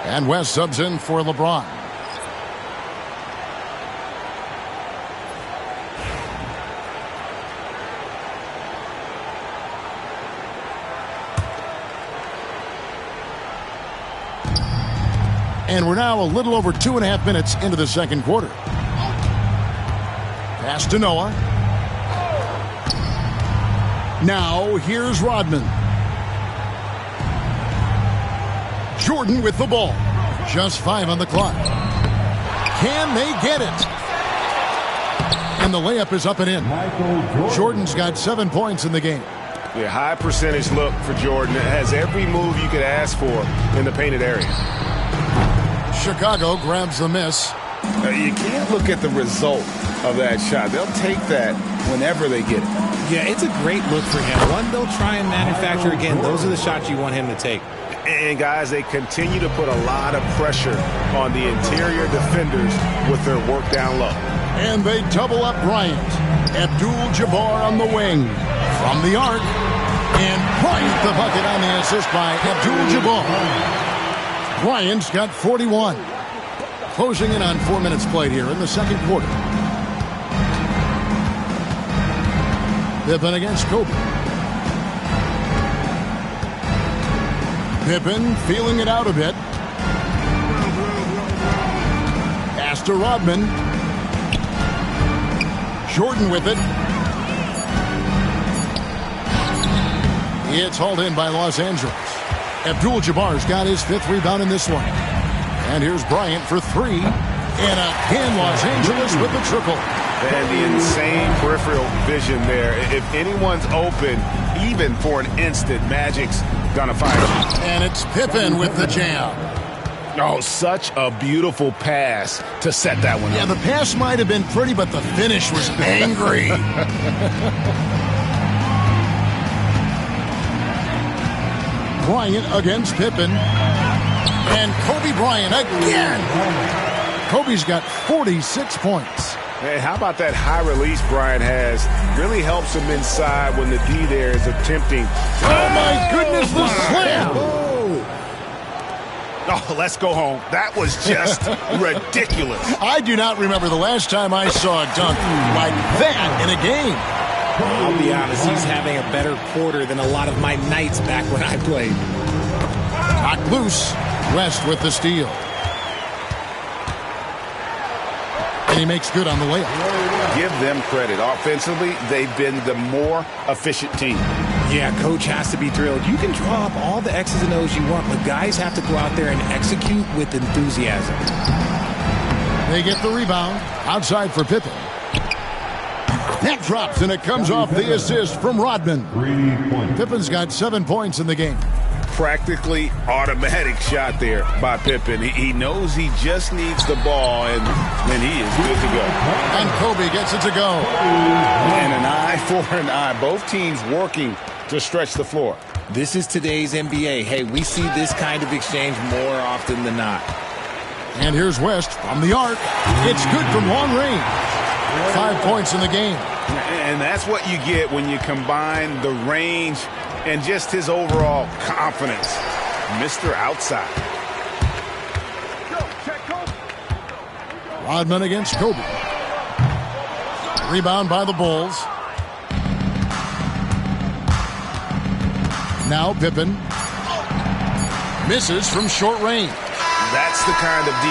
And West subs in for LeBron. And we're now a little over 2.5 minutes into the second quarter. Pass to Noah. Now here's Rodman. Jordan with the ball. Just 5 on the clock. Can they get it? And the layup is up and in. Jordan's got 7 points in the game. Yeah, high percentage look for Jordan. It has every move you could ask for in the painted area. Chicago grabs the miss. You can't look at the result of that shot. They'll take that whenever they get it. Yeah, it's a great look for him. One they'll try and manufacture again. Those are the shots you want him to take. And, guys, they continue to put a lot of pressure on the interior defenders with their work down low. And they double up Bryant. Abdul-Jabbar on the wing. From the arc. And Bryant the bucket on the assist by Abdul-Jabbar. Bryant's got 41. Closing in on 4 minutes played here in the second quarter. Pippen against Kobe. Pippen feeling it out a bit. Pass to Rodman. Jordan with it. It's hauled in by Los Angeles. Abdul-Jabbar's got his 5th rebound in this one. And here's Bryant for 3. And again, Los Angeles with the triple. And the insane peripheral vision there. If anyone's open, even for an instant, Magic's gonna find him. And it's Pippen with the jam. Oh, such a beautiful pass to set that one up. Yeah, the pass might have been pretty, but the finish was angry. Bryant against Pippen. And Kobe Bryant again. Kobe's got 46 points. Hey, how about that high release Bryant has? Really helps him inside when the D there is attempting. Oh, my goodness, the slam. Oh, let's go home. That was just ridiculous. I do not remember the last time I saw a dunk like that in a game. I'll be honest, he's having a better quarter than a lot of my nights back when I played. Knocked loose. West with the steal. And he makes good on the layup. Give them credit. Offensively, they've been the more efficient team. Yeah, coach has to be thrilled. You can draw up all the X's and O's you want, but guys have to go out there and execute with enthusiasm. They get the rebound. Outside for Pippen. That drops, and it comes off the assist from Rodman. Pippen's got 7 points in the game. Practically automatic shot there by Pippen. He knows he just needs the ball, and then he is good to go. And Kobe gets it to go. And an eye for an eye. Both teams working to stretch the floor. This is today's NBA. Hey, we see this kind of exchange more often than not. And here's West from the arc. It's good from long range. 5 points in the game. And that's what you get when you combine the range and just his overall confidence. Mr. Outside. Rodman against Kobe. Rebound by the Bulls. Now Pippen. Misses from short range. That's the kind of D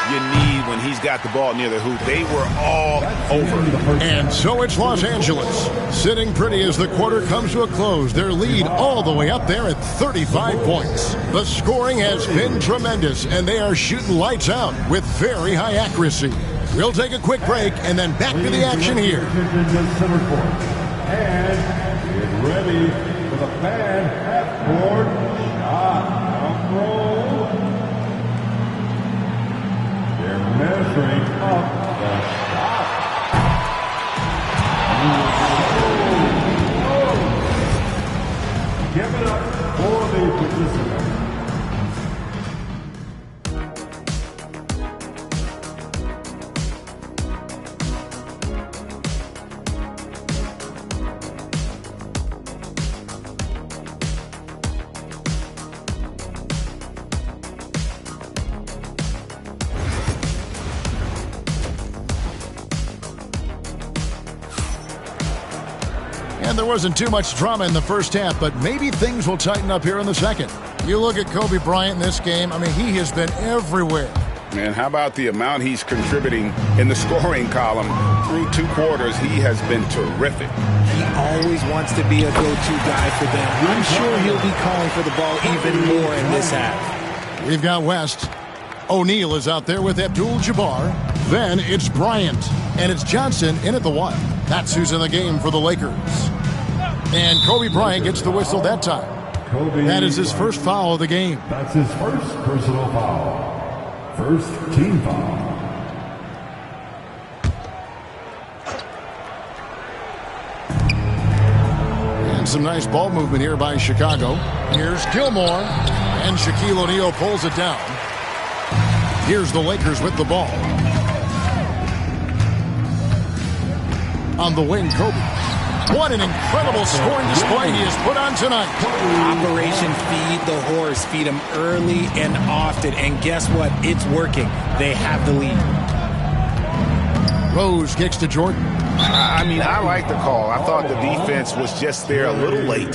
you need when he's got the ball near the hoop. They were all over. And so it's Los Angeles sitting pretty as the quarter comes to a close. Their lead all the way up there at 35 points. The scoring has been tremendous, and they are shooting lights out with very high accuracy. We'll take a quick break and then back to the action here. And get ready for the fan half-court shot. They're measuring up the shot. Give it up for the participants. And there wasn't too much drama in the first half, but maybe things will tighten up here in the second. You look at Kobe Bryant in this game, I mean, he has been everywhere. And how about the amount he's contributing in the scoring column? Through 2 quarters, he has been terrific. He always wants to be a go-to guy for them. I'm sure he'll be calling for the ball even more in this half. We've got West. O'Neal is out there with Abdul-Jabbar. Then it's Bryant. And it's Johnson in at the 1. That's who's in the game for the Lakers. And Kobe Bryant gets the whistle that time. That is his first foul of the game. That's his first personal foul. First team foul. And some nice ball movement here by Chicago. Here's Gilmore. And Shaquille O'Neal pulls it down. Here's the Lakers with the ball. On the wing, Kobe. What an incredible scoring display he has put on tonight. Operation Feed the Horse. Feed him early and often. And guess what? It's working. They have the lead. Rose kicks to Jordan. I mean, I like the call. I thought the defense was just there a little late.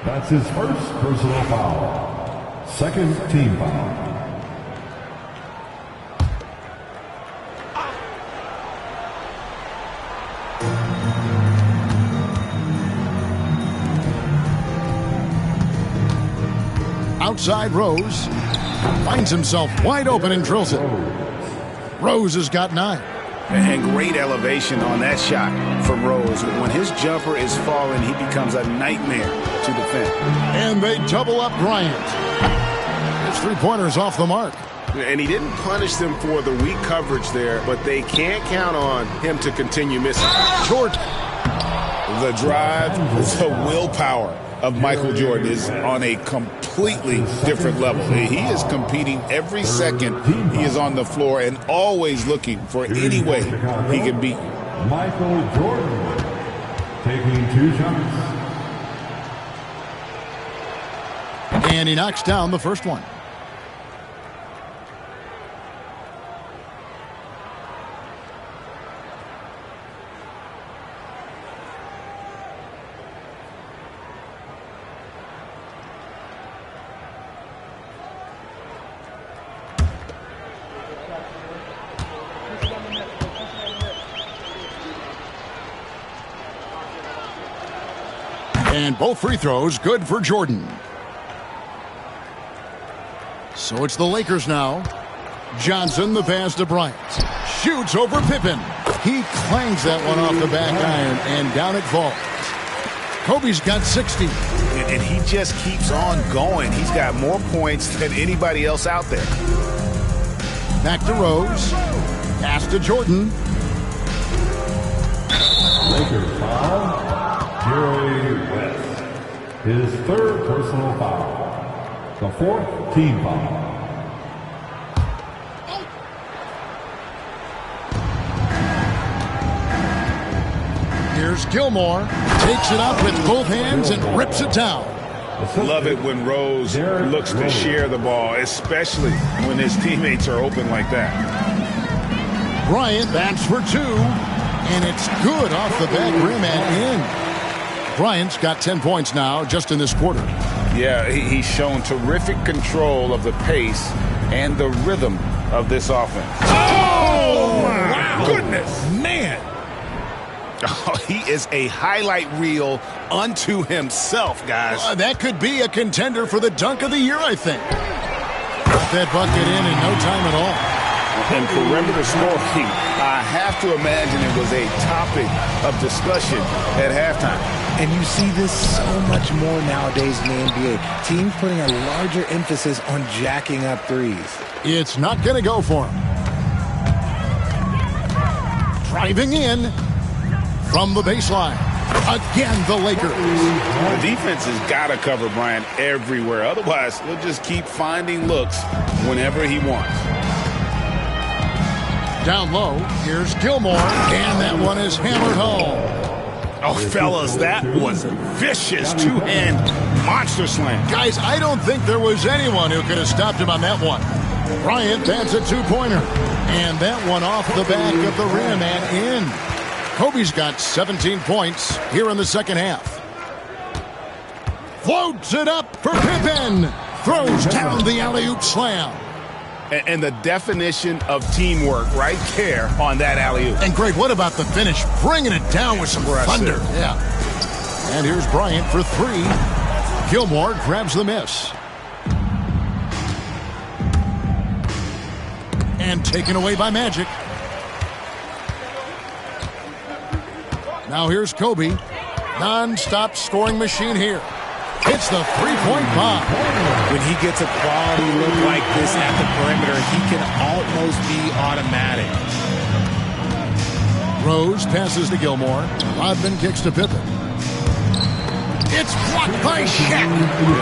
That's his first personal foul. Second team foul. Outside Rose. Finds himself wide open and drills it. Rose has got 9. And great elevation on that shot from Rose. When his jumper is falling, he becomes a nightmare to defend. And they double up Bryant. His three-pointer's off the mark. And he didn't punish them for the weak coverage there, but they can't count on him to continue missing. Jordan. The drive, the willpower of Michael Jordan is on a completely different level. He is competing every second he is on the floor and always looking for any way he can beat you. Michael Jordan taking 2 shots. And he knocks down the first one. And both free throws good for Jordan. So it's the Lakers now. Johnson, the pass to Bryant. Shoots over Pippen. He clangs that one off the back iron, and down it falls. Kobe's got 60. And he just keeps on going. He's got more points than anybody else out there. Back to Rose. Pass to Jordan. Lakers foul. Jerry West. His 3rd personal foul. The 4th team foul. Here's Gilmore. Takes it up with both hands and rips it down. Love it when Rose looks to share the ball, especially when his teammates are open like that. Bryant bats for 2, and it's good off the back rim and in. Bryant's got 10 points now just in this quarter. Yeah, he's shown terrific control of the pace and the rhythm of this offense. Oh, my goodness. Man. Oh, he is a highlight reel unto himself, guys. That could be a contender for the dunk of the year, I think. Got that bucket in no time at all. And perimeter scoring, I have to imagine it was a topic of discussion at halftime. And you see this so much more nowadays in the NBA. Teams putting a larger emphasis on jacking up threes. It's not going to go for him. Driving in from the baseline. Again, the Lakers. The defense has got to cover Bryant everywhere. Otherwise, he'll just keep finding looks whenever he wants. Down low, here's Gilmore, and that one is hammered home. Oh, fellas, that was vicious two-hand monster slam. Guys, I don't think there was anyone who could have stopped him on that one. Bryant bats a 2-pointer, and that one off the back of the rim and in. Kobe's got 17 points here in the second half. Floats it up for Pippen. Throws down the alley-oop slam. And the definition of teamwork right there on that alley-oop. And Greg, what about the finish? Bringing it down with some thunder. Yeah. And here's Bryant for 3. Gilmore grabs the miss. And taken away by Magic. Now here's Kobe. Non-stop scoring machine here. It's the three-point bomb. When he gets a quality look like this at the perimeter, he can almost be automatic. Rose passes to Gilmore. Rodman kicks to Pippen. It's blocked by Shaq.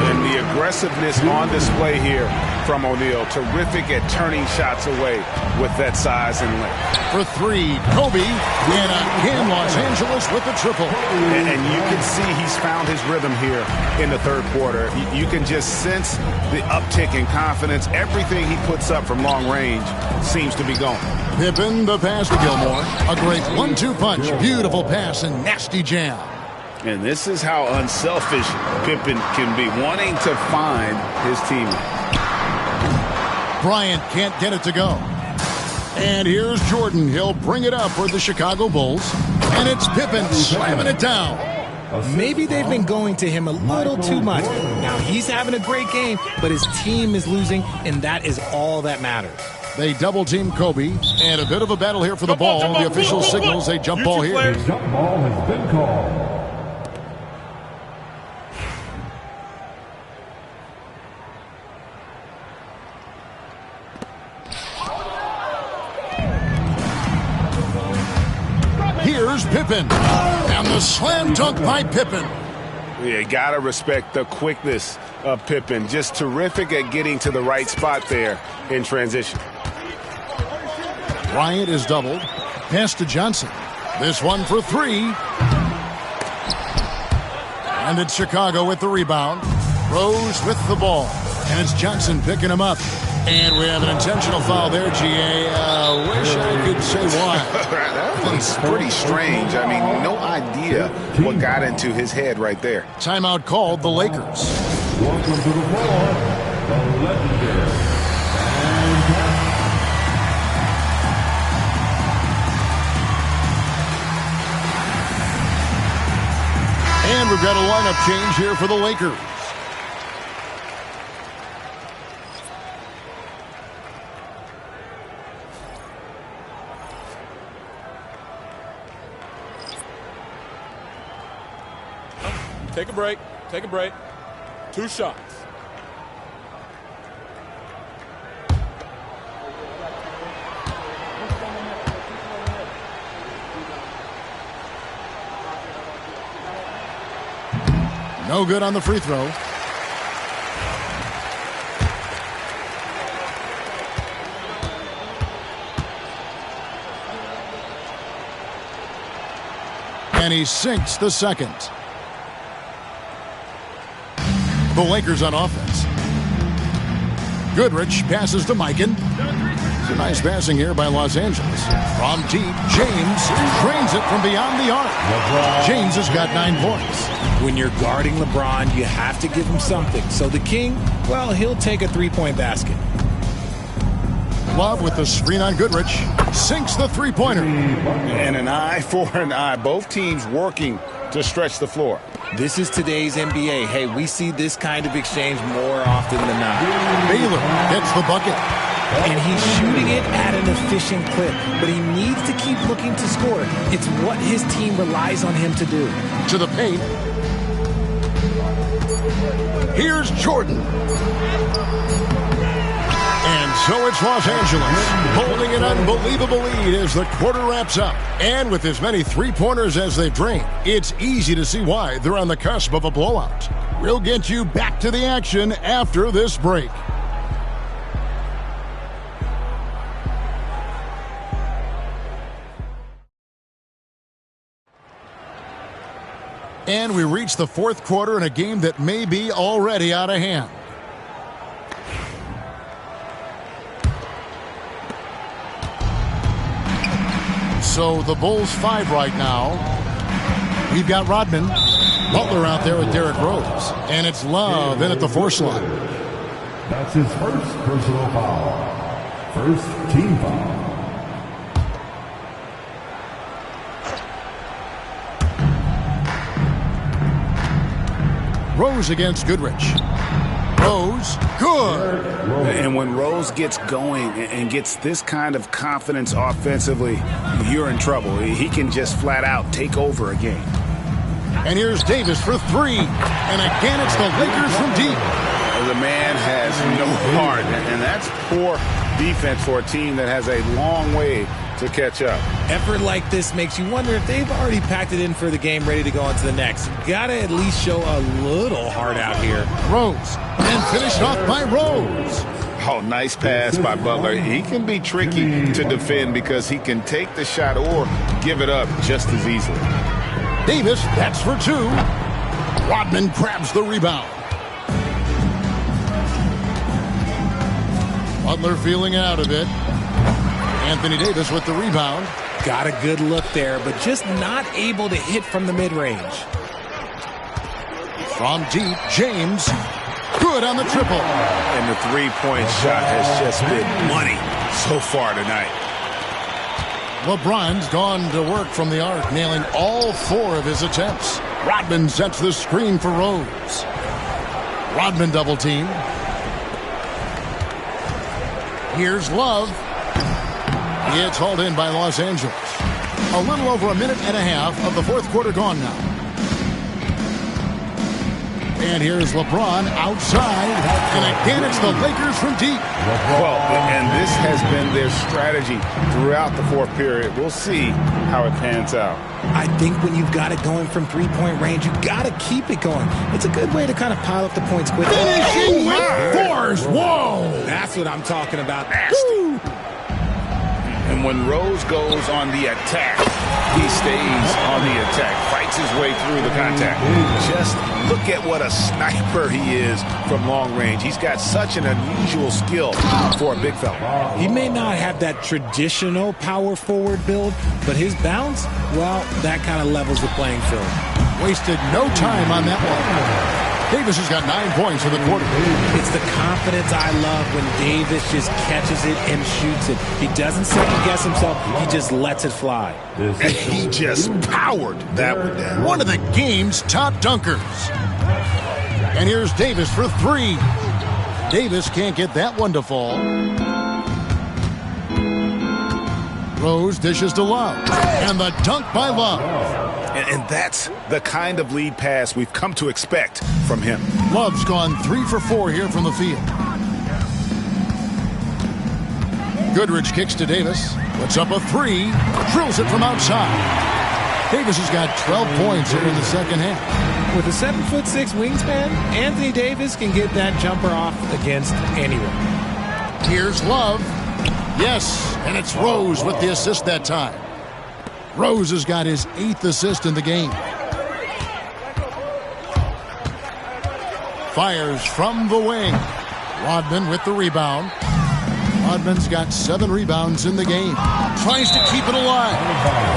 And the aggressiveness on display here from O'Neal. Terrific at turning shots away with that size and length. For three, Kobe. And again, Los Angeles with the triple. And you can see he's found his rhythm here in the third quarter. You can just sense the uptick in confidence. Everything he puts up from long range seems to be going. Pippen, the pass to Gilmore. A great 1-2 punch. Beautiful pass and nasty jam. And this is how unselfish Pippen can be, wanting to find his teammate. Bryant can't get it to go. And here's Jordan. He'll bring it up for the Chicago Bulls. And it's Pippen slamming it down. Maybe they've been going to him a little too much. Now he's having a great game, but his team is losing, and that is all that matters. They double-team Kobe, and a bit of a battle here for the ball. The official signals a jump ball here. Jump ball has been called. Here's Pippen. And the slam dunk by Pippen. You got to respect the quickness of Pippen. Just terrific at getting to the right spot there in transition. Bryant is doubled. Pass to Johnson. This one for three. And it's Chicago with the rebound. Rose with the ball. And it's Johnson picking him up. And we have an intentional foul there, GA. Wish I could say why. That one's pretty strange. I mean, no idea what got into his head right there. Timeout called the Lakers. Welcome to the floor, the legendary. And we've got a lineup change here for the Lakers. Take a break. Take a break. 2 shots. No good on the free throw. And he sinks the second. The Lakers on offense. Goodrich passes to Mikan. It's a nice passing here by Los Angeles. From deep, James drains it from beyond the arc. James has got 9 points. When you're guarding LeBron, you have to give him something. So the King, well, he'll take a three-point basket. Love with the screen on Goodrich. Sinks the three-pointer. And an eye for an eye. Both teams working to stretch the floor. This is today's NBA. Hey, we see this kind of exchange more often than not. Baylor gets the bucket. And he's shooting it at an efficient clip. But he needs to keep looking to score. It's what his team relies on him to do. To the paint. Here's Jordan. And so it's Los Angeles holding an unbelievable lead as the quarter wraps up. And with as many three-pointers as they've drained, it's easy to see why they're on the cusp of a blowout. We'll get you back to the action after this break. And we reach the fourth quarter in a game that may be already out of hand. So the Bulls 5 right now. We've got Rodman. Butler out there with Derrick Rose. And it's Love in at the 4 slot. That's his first personal foul. First team foul. Rose against Goodrich. Rose, good. And when Rose gets going and gets this kind of confidence offensively, you're in trouble. He can just flat out take over a game. And here's Davis for 3. And again, it's the Lakers from deep. The man has no heart, and that's poor defense for a team that has a long way to catch up. Effort like this makes you wonder if they've already packed it in for the game, ready to go on to the next. Gotta at least show a little heart out here. Rose, and finished off by Rose. Oh, nice pass by Butler. He can be tricky to defend because he can take the shot or give it up just as easily. Davis, that's for two. Rodman grabs the rebound. Butler feeling out of it. Anthony Davis with the rebound. Got a good look there, but just not able to hit from the mid-range. From deep, James. Good on the triple. And the three-point shot has just been money so far tonight. LeBron's gone to work from the arc, nailing all 4 of his attempts. Rodman sets the screen for Rose. Rodman double team. Here's Love. It's hauled in by Los Angeles. A little over a minute and a half of the fourth quarter gone now. And here's LeBron outside. And again, it's the Lakers from deep. Well, and this has been their strategy throughout the fourth period. We'll see how it pans out. I think when you've got it going from three-point range, you got to keep it going. It's a good way to kind of pile up the points quickly. Finishing with force. Whoa! That's what I'm talking about. Nasty. And when Rose goes on the attack, he stays on the attack, fights his way through the contact. Just look at what a sniper he is from long range. He's got such an unusual skill for a big fella. He may not have that traditional power forward build, but his bounce, well, that kind of levels the playing field. Wasted no time on that one. Davis has got 9 points in the quarter. It's the confidence I love when Davis just catches it and shoots it. He doesn't second guess himself. He just lets it fly. And he just powered that one down. One of the game's top dunkers. And here's Davis for 3. Davis can't get that one to fall. Rose dishes to Love. And the dunk by Love. And that's the kind of lead pass we've come to expect from him. Love's gone 3 for 4 here from the field. Goodrich kicks to Davis. Puts up a 3. Drills it from outside. Davis has got 12 points here in the second half. With a 7'6" wingspan, Anthony Davis can get that jumper off against anyone. Here's Love. Yes, and it's Rose with the assist that time. Rose has got his 8th assist in the game. Fires from the wing. Rodman with the rebound. Rodman's got 7 rebounds in the game. Tries to keep it alive.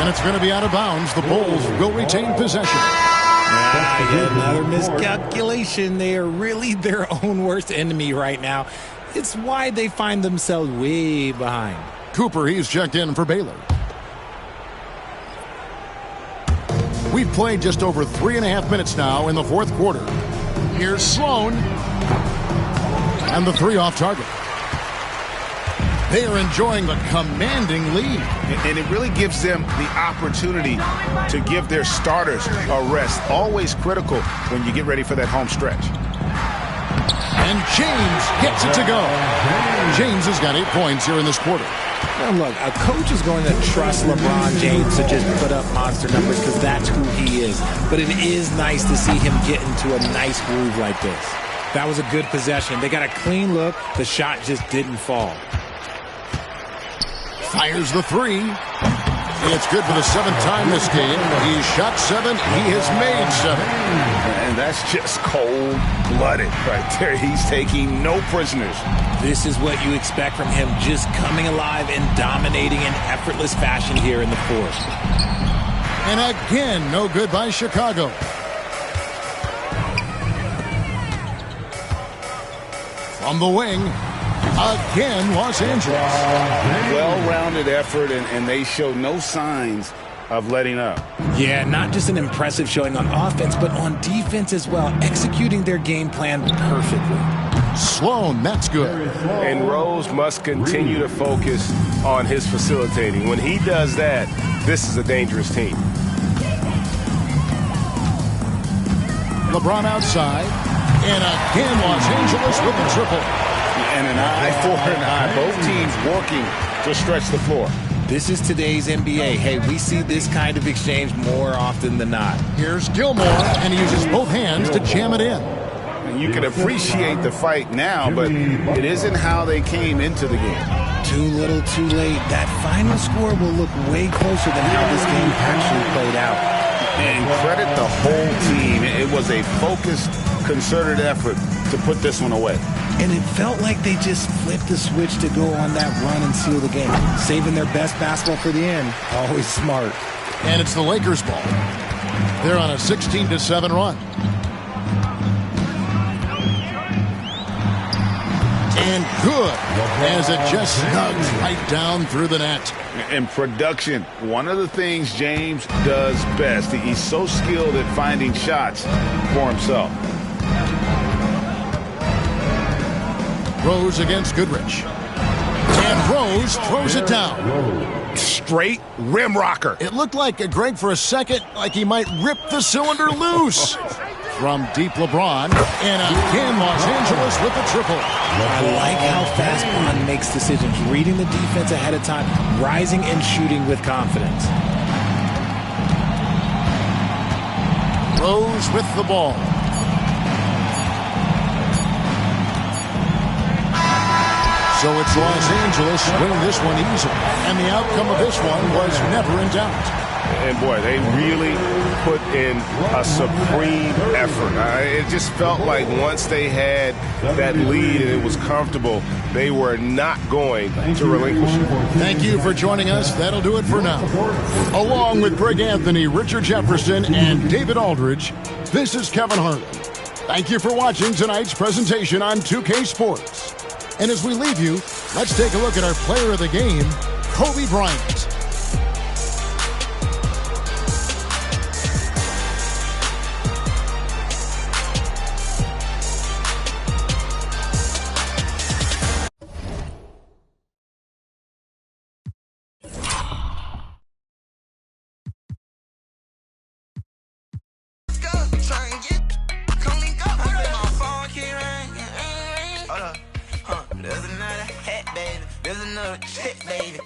And it's going to be out of bounds. The Bulls will retain possession. Another miscalculation. They are really their own worst enemy right now. It's why they find themselves way behind. Cooper, he's checked in for Baylor. We've played just over 3.5 minutes now in the fourth quarter. Here's Sloan. And the 3 off target. They are enjoying the commanding lead. And it really gives them the opportunity to give their starters a rest. Always critical when you get ready for that home stretch. And James gets it to go. James has got 8 points here in this quarter. Now look, a coach is going to trust LeBron James to just put up monster numbers because that's who he is. But it is nice to see him get into a nice groove like this. That was a good possession. They got a clean look. The shot just didn't fall. Fires the 3. It's good for the 7th time this game. He's shot 7. He has made 7. And that's just cold-blooded right there. He's taking no prisoners. This is what you expect from him, just coming alive and dominating in effortless fashion here in the fourth. And again, no good by Chicago. From the wing, again, Los Angeles. Well-rounded effort, and they show no signs of letting up. Yeah, not just an impressive showing on offense, but on defense as well, executing their game plan perfectly. Sloan, that's good. And Rose must continue to focus on his facilitating. When he does that, this is a dangerous team. LeBron outside. And again, Los Angeles with the triple. And an eye for an eye. Both teams working to stretch the floor. This is today's NBA. Hey, we see this kind of exchange more often than not. Here's Gilmore, and he uses both hands to jam it in. And you can appreciate the fight now, but it isn't how they came into the game. Too little, too late. That final score will look way closer than how this game actually played out. And credit the whole team. It was a focused, concerted effort to put this one away. And it felt like they just flipped the switch to go on that run and seal the game. Saving their best basketball for the end. Always smart. And it's the Lakers' ball. They're on a 16-7 run. And good, as it just snugs right down through the net. In production, one of the things James does best, he's so skilled at finding shots for himself. Rose against Goodrich. And Rose throws it down. Straight rim rocker. It looked like Greg for a second, like he might rip the cylinder loose. From deep LeBron, and again Los Angeles with the triple. I like how fast Bond makes decisions, reading the defense ahead of time, rising and shooting with confidence. Rose with the ball. So it's Los Angeles winning this one easily. And the outcome of this one was never in doubt. And boy, they really put in a supreme effort. It just felt like once they had that lead and it was comfortable, they were not going to relinquish it. Thank you for joining us. That'll do it for now. Along with Greg Anthony, Richard Jefferson, and David Aldridge, this is Kevin Harlan. Thank you for watching tonight's presentation on 2K Sports. And as we leave you, let's take a look at our player of the game, Kobe Bryant. There's another hat, baby. There's another check, baby.